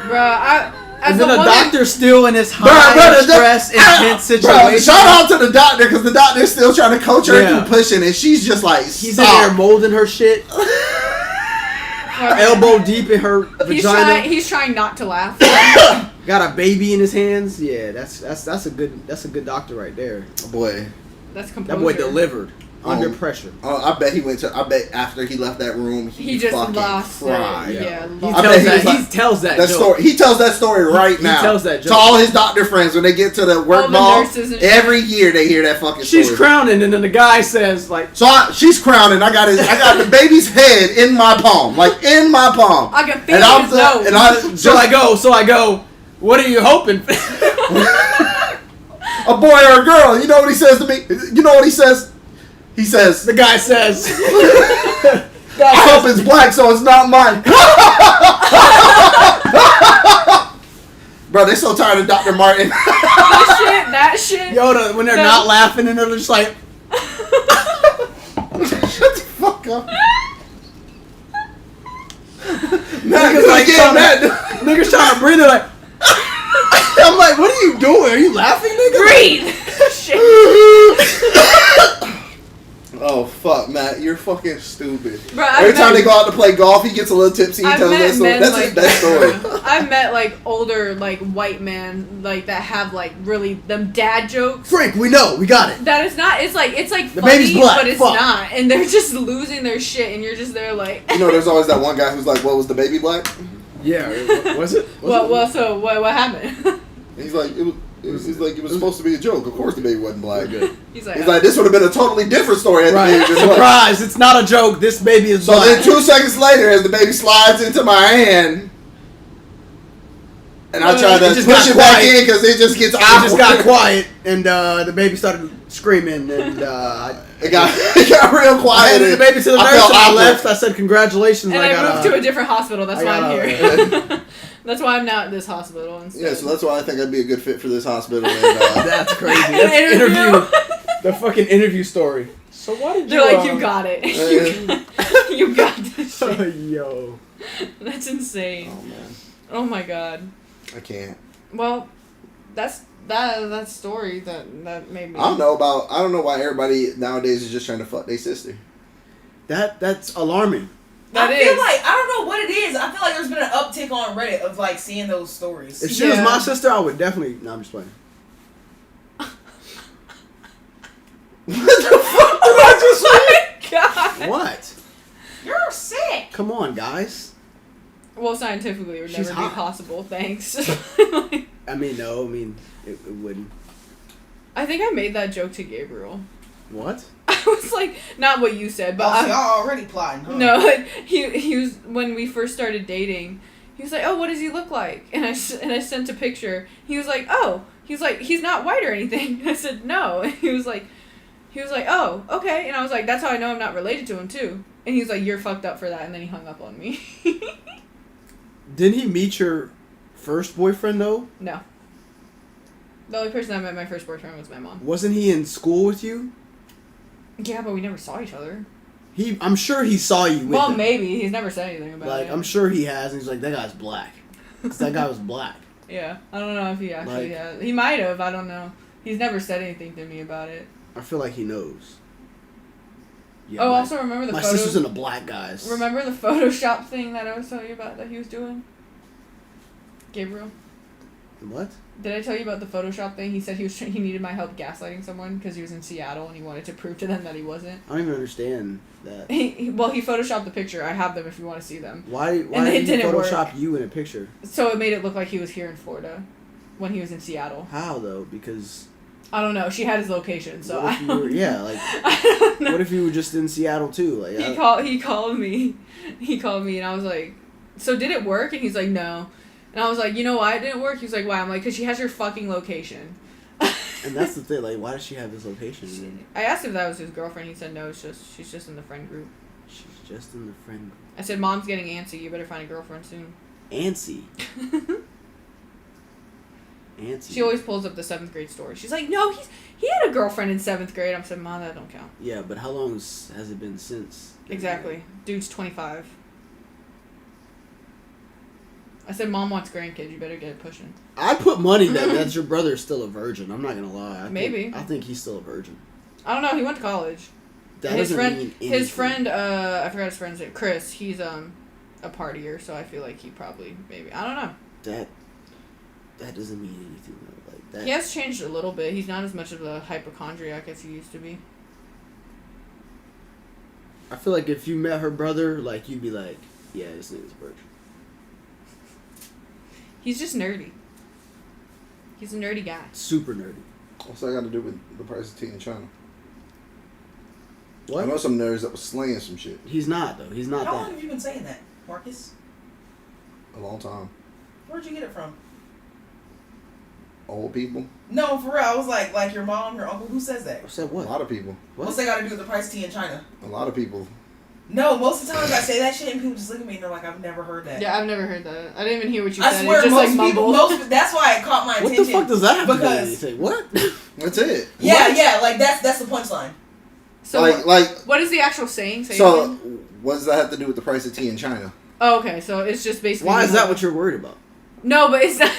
Bruh, and then the doctor's still in his high stress, intense situation. Shout out to the doctor because the doctor's still trying to coach her through pushing, and she's just like, he's in there molding her shit. Elbow deep in her vagina. He's trying not to laugh. Got a baby in his hands. Yeah, that's a good doctor right there. Boy, that's composure. That boy delivered. Under pressure. Oh, I bet after he left that room, he just fucking lost cried. He tells that story. He tells that story right now. He tells that joke. To all his doctor friends when they get to the work ball. Every year they hear that fucking story. She's crowning, and then the guy says like, she's crowning. I got the baby's head in my palm, like in my palm. I can feel his nose. So I go. What are you hoping? A boy or a girl? You know what he says to me? You know what he says? He says, the guy says, I hope it's black so it's not mine. Bro, they're so tired of Dr. Martin. that shit. Yoda, when they're not laughing and they're just like, shut the fuck up. Niggas trying to breathe, they're like, I'm like, what are you doing? Are you laughing, nigga? Breathe. Shit. Oh fuck, Matt, you're fucking stupid. Bro, every time they go out to play golf, he gets a little tipsy. He tells that story. That's his best story. I've met like older like white men like that have like really them dad jokes. Frank, we know, we got it. That is not. It's like the funny, baby's black. But it's not, and they're just losing their shit, and you're just there like. You know, there's always that one guy who's like, "What was the baby black?" Yeah, was it? So what happened? He's like, it was supposed to be a joke. Of course, the baby wasn't black. He's like, this would have been a totally different story. Right. Surprise! It's not a joke. This baby is black. So then 2 seconds later, as the baby slides into my hand, and I try to push it back in because it just gets awkward. It just got quiet, and the baby started screaming, and it got real quiet. I handed the baby to the nurse, and I left. I said, "Congratulations!" And I moved to a different hospital. That's why I'm here. That's why I'm not at this hospital instead. Yeah, so that's why I think I'd be a good fit for this hospital. And, that's crazy. That's interview. The fucking interview story. So why did They're like, you got it. You got this shit. Yo. That's insane. Oh, man. Oh, my God. I can't. Well, that story that made me... I don't know why everybody nowadays is just trying to fuck their sister. That's alarming. I feel like, I don't know what it is. I feel like there's been an uptick on Reddit of like seeing those stories. If she was my sister, I would definitely... No, I'm just playing. What the fuck did I just say? God. What? You're sick. Come on, guys. Well, scientifically, it would never be possible. Thanks. I mean, no. I mean, it wouldn't. I think I made that joke to Gabriel. What? I was like, not what you said, but y'all already plotting. Huh? No, like, he was when we first started dating. He was like, "Oh, what does he look like?" And I sent a picture. He was like, "Oh," he's like, "He's not white or anything." I said, "No." And he was like, "Oh, okay." And I was like, "That's how I know I'm not related to him too." And he was like, "You're fucked up for that." And then he hung up on me. Didn't he meet your first boyfriend though? No. The only person I met my first boyfriend was my mom. Wasn't he in school with you? Yeah, but we never saw each other. I'm sure he saw you with him. Maybe. He's never said anything about it. I'm sure he has, and he's like, that guy's black. Because that guy was black. Yeah. I don't know if he actually has. He might have. I don't know. He's never said anything to me about it. I feel like he knows. Yeah, also remember my sister's into black guys. Remember the Photoshop thing that I was telling you about that he was doing? Gabriel? What? Did I tell you about the Photoshop thing? He said he needed my help gaslighting someone because he was in Seattle and he wanted to prove to them that he wasn't. I don't even understand that. He photoshopped the picture. I have them if you want to see them. Why did he Photoshop you in a picture? So it made it look like he was here in Florida when he was in Seattle. How though? Because I don't know. She had his location, so what if you were, yeah, like I don't know. What if you were just in Seattle too? Like he called me. He called me and I was like, "So did it work?" And he's like, "No." And I was like, "You know why it didn't work?" He was like, "Why?" I'm like, "Because she has your fucking location." And that's the thing. Like, why does she have his location? I asked if that was his girlfriend. He said no. She's just in the friend group. She's just in the friend group. I said, "Mom's getting antsy. You better find a girlfriend soon." Antsy. Antsy. She always pulls up the 7th grade story. She's like, "No, he had a girlfriend in 7th grade." I said, "Mom, that don't count." Yeah, but how long has it been since? Exactly. Dude's 25. I said, "Mom wants grandkids. You better get it pushing." I put money that your brother's still a virgin. I'm not gonna lie. I think he's still a virgin. I don't know. He went to college. That doesn't mean anything. His friend, I forgot his friend's name. Chris. He's a partier, so I feel like he probably maybe I don't know. That doesn't mean anything though. Like that. He has changed a little bit. He's not as much of a hypochondriac as he used to be. I feel like if you met her brother, like you'd be like, yeah, this nigga's a virgin. He's just nerdy. He's a nerdy guy. Super nerdy. What's that got to do with the price of tea in China? What? I know some nerds that was slaying some shit. He's not though. He's not. How long have you been saying that, Marcus? A long time. Where'd you get it from? Old people. No, for real. I was like your mom, your uncle. Who says that? Said what? A lot of people. What's that got to do with the price of tea in China? A lot of people. No, most of the times I say that shit and people just look at me and they're like, I've never heard that. Yeah, I've never heard that. I didn't even hear what you I said. swear, It just most like people, mumbled. that's why it caught my attention. What the fuck does that have to do with Because anything? What? That's it. Yeah, What? yeah, like that's the punchline. So like what is the actual saying? So what does that have to do with the price of tea in China? Oh, okay. So it's just basically. Why is that what you're worried about? No, but it's not.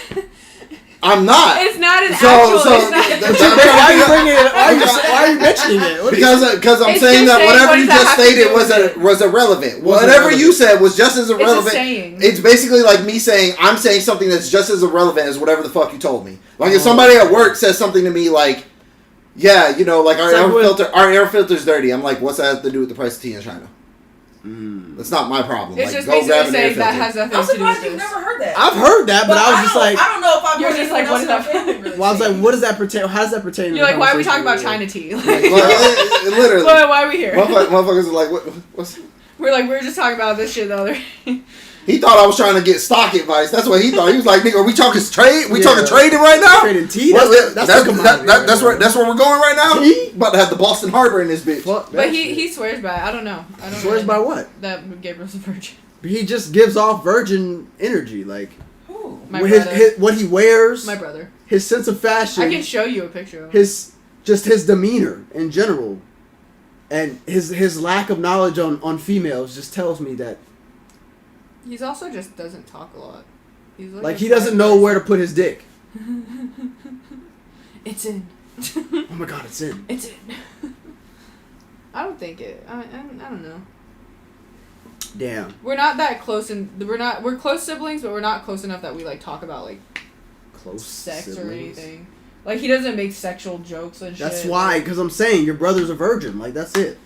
I'm not. It's not an So- actual. so it's not, Why are you bringing it? Why are you mentioning it? What Because I'm It's saying just that saying, whatever what you does just that have to stated do with was irrelevant. Was Whatever irrelevant. you said was just as it's a irrelevant. saying. It's basically like me saying I'm saying something that's just as irrelevant as whatever the fuck you told me. Like if somebody at work says something to me like, yeah, you know, like our air filter's dirty. I'm like, what's that have to do with the price of tea in China? That's not my problem. It's like, just go grab basically an air saying that filter. has nothing I'm to do with surprised you've this. never heard that. I've heard that, but I was just like, I don't know if I've You're heard just like, anyone what else is in our family really well, I was say like, what does that pertain? How does that pertain? to You're the like, why are we talking about conversation? China tea? Like, literally. Why are we here? Motherfuckers are like, what's... We're like, we were just talking about this shit the other. He thought I was trying to get stock advice. That's what he thought. He was like, "Nigga, are we talking trade? We Yeah. talking trading right now? Trading tea? That's That's where we're going right now. Tea? About to have the Boston Harbor in this bitch. Fuck that But shit. he swears by it. I don't know. I don't Swears know by what? that Gabriel's a virgin. He just gives off virgin energy, like Who? My brother. what he wears, My brother. his sense of fashion, I can show you a picture of him. his demeanor in general, and his lack of knowledge on females just tells me that He's also just doesn't talk a lot. He's like he doesn't know where to put his dick. It's in. Oh my god, it's in. It's in. I don't think it. I don't know. Damn. We're not that close, and we're close siblings, but we're not close enough that we like talk about like Close sex siblings. or anything. Like he doesn't make sexual jokes and shit. That's why, because I'm saying your brother's a virgin. Like that's it.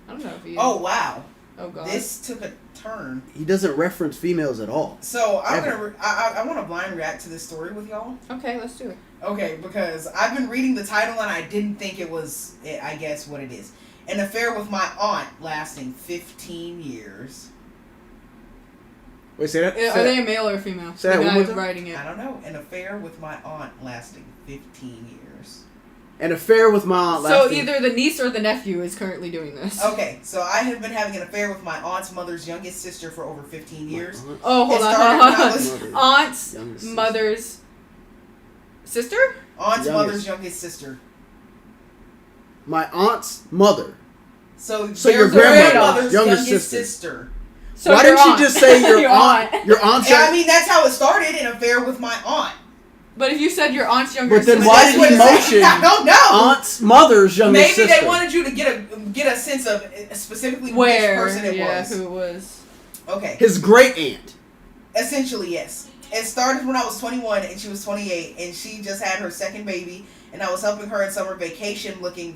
I don't know if he. Oh wow. Oh god. This took a turn. He doesn't reference females at all. So I'm Ever. gonna. I want to blind react to this story with y'all. Okay, let's do it. Okay, because I've been reading the title and I didn't think it was. I guess what it is. An affair with my aunt lasting 15 years. Wait, say that. Are they a male or a female? Say that The one guy more time. writing it. I don't know. An affair with my aunt lasting 15 years. An affair with my aunt. So lasting- either the niece or the nephew is currently doing this. Okay, so I have been having an affair with my aunt's mother's youngest sister for over 15 years. Oh, hold It on. started when I Hold was- on. Aunt's Youngest sister. mother's sister? Aunt's Youngest. mother's youngest sister. My aunt's mother. So So your there's a grandmother, grandmother's youngest youngest sister. sister. So Why your didn't aunt. you just say your Your aunt? Your aunt's. Yeah, I mean that's how it started. An affair with my aunt. But if you said your aunt's younger But then sister, why did he motion I don't know. aunt's mother's younger Maybe sister? they wanted you to get a sense of specifically where? which person it was. Who it was? Okay. His great aunt. Essentially, yes. It started when I was 21 and she was 28, and she just had her second baby, and I was helping her in summer vacation looking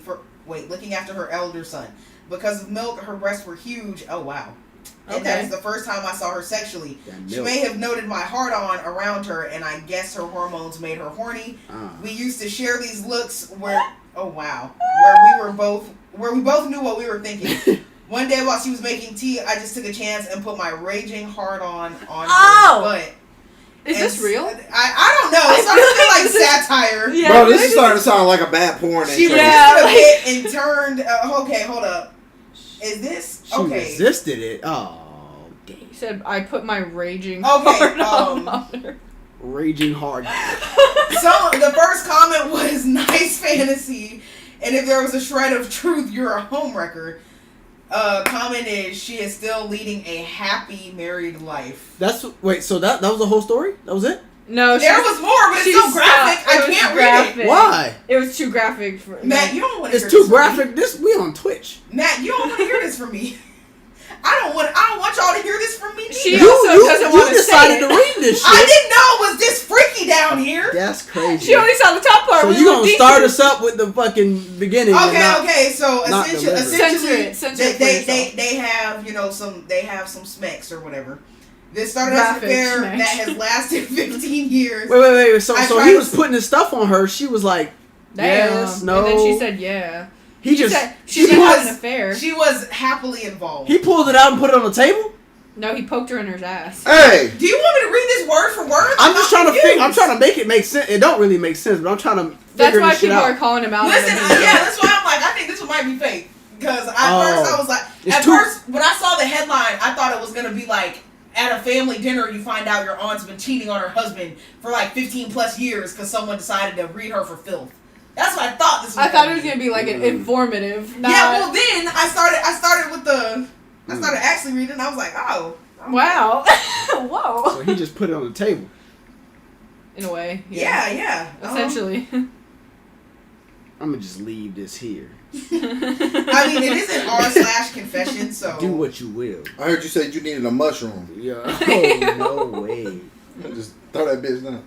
after her elder son. Because of milk, her breasts were huge. Oh, wow. And that is the first time I saw her sexually. She may have noted my hard-on around her, and I guess her hormones made her horny. We used to share these looks where we both knew what we were thinking. One day while she was making tea, I just took a chance and put my raging hard-on her butt. Is this real? I don't know. It's starting to feel like satire. Yeah, bro, this is starting to sound like a bad porn. She resisted a bit and turned... okay, hold up. Is this... She resisted it. Oh, dang. He said, I put my raging raging hard. So, the first comment was, nice fantasy. And if there was a shred of truth, you're a homewrecker. Comment is, she is still leading a happy married life. So that was the whole story? That was it? No, there was more, but it's so graphic. I can't read it. Why? It was too graphic for Matt. You don't want to. It's too graphic. We on Twitch. Matt, you don't want to hear this from me. I don't want y'all to hear this from me. She also doesn't want to say it. You decided to read this shit. I didn't know it was this freaky down here. That's crazy. She only saw the top part. So you gonna start us up with the fucking beginning? Okay. So essentially, Censor they have some smecks or whatever. This started as an affair that has lasted 15 years. Wait. So he was putting his stuff on her. She was like, yes, no. And then she said, yeah. She was having an affair. She was happily involved. He pulled it out and put it on the table? No, he poked her in her ass. Hey! Do you want me to read this word for word? I'm trying to make it make sense. It don't really make sense, but I'm trying to figure That's why this shit people out. are calling him out. Listen, that's why I'm like, I think this one might be fake. Because first I was like, first, when I saw the headline, I thought it was going to be like, at a family dinner, you find out your aunt's been cheating on her husband for like 15 plus years because someone decided to read her for filth. That's what I thought this was. I thought it was gonna be like an informative. Yeah, well then I started actually reading. And I was like, oh, wow, whoa. So he just put it on the table. In a way. Yeah. Essentially. I'm gonna just leave this here. I mean, it isn't r/confession, so do what you will. I heard you say you needed a mushroom. Yeah. Oh no way. Just throw that bitch down.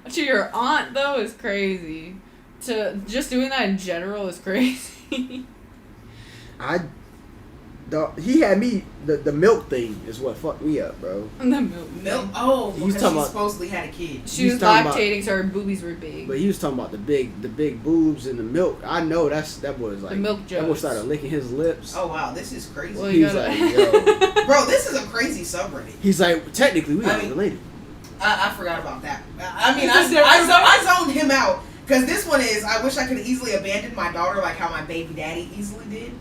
To your aunt though is crazy. To just doing that in general is crazy. He had me. The milk thing is what fucked me up, bro. The milk. Oh, because he supposedly had a kid. She was lactating, so her boobies were big. But he was talking about the big boobs and the milk. I know that was like the milk jugs. That boy started licking his lips. Oh wow, this is crazy. Well, he's like, yo, bro, this is a crazy subreddit. He's like, technically we got related. I forgot about that. I mean, I zoned him out because this one is. I wish I could have easily abandoned my daughter like how my baby daddy easily did.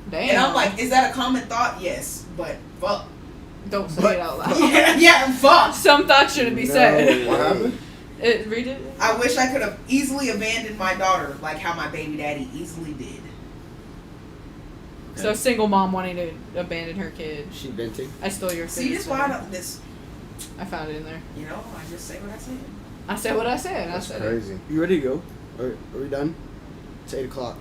Damn. And I'm like, is that a common thought? Yes, but fuck. Don't say it out loud. Yeah, fuck. Some thoughts shouldn't be said. What happened? Read it. I wish I could have easily abandoned my daughter like how my baby daddy easily did. So single mom wanting to abandon her kid. She venting. I stole your. See, this why I found it in there. You know, I just say what I said. I said what I said. That's I said crazy. It. You ready to go? Are we done? It's 8:00.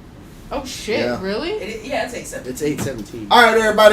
Oh shit! Yeah. Really? It's 8:17. It's 8:17. All right, everybody.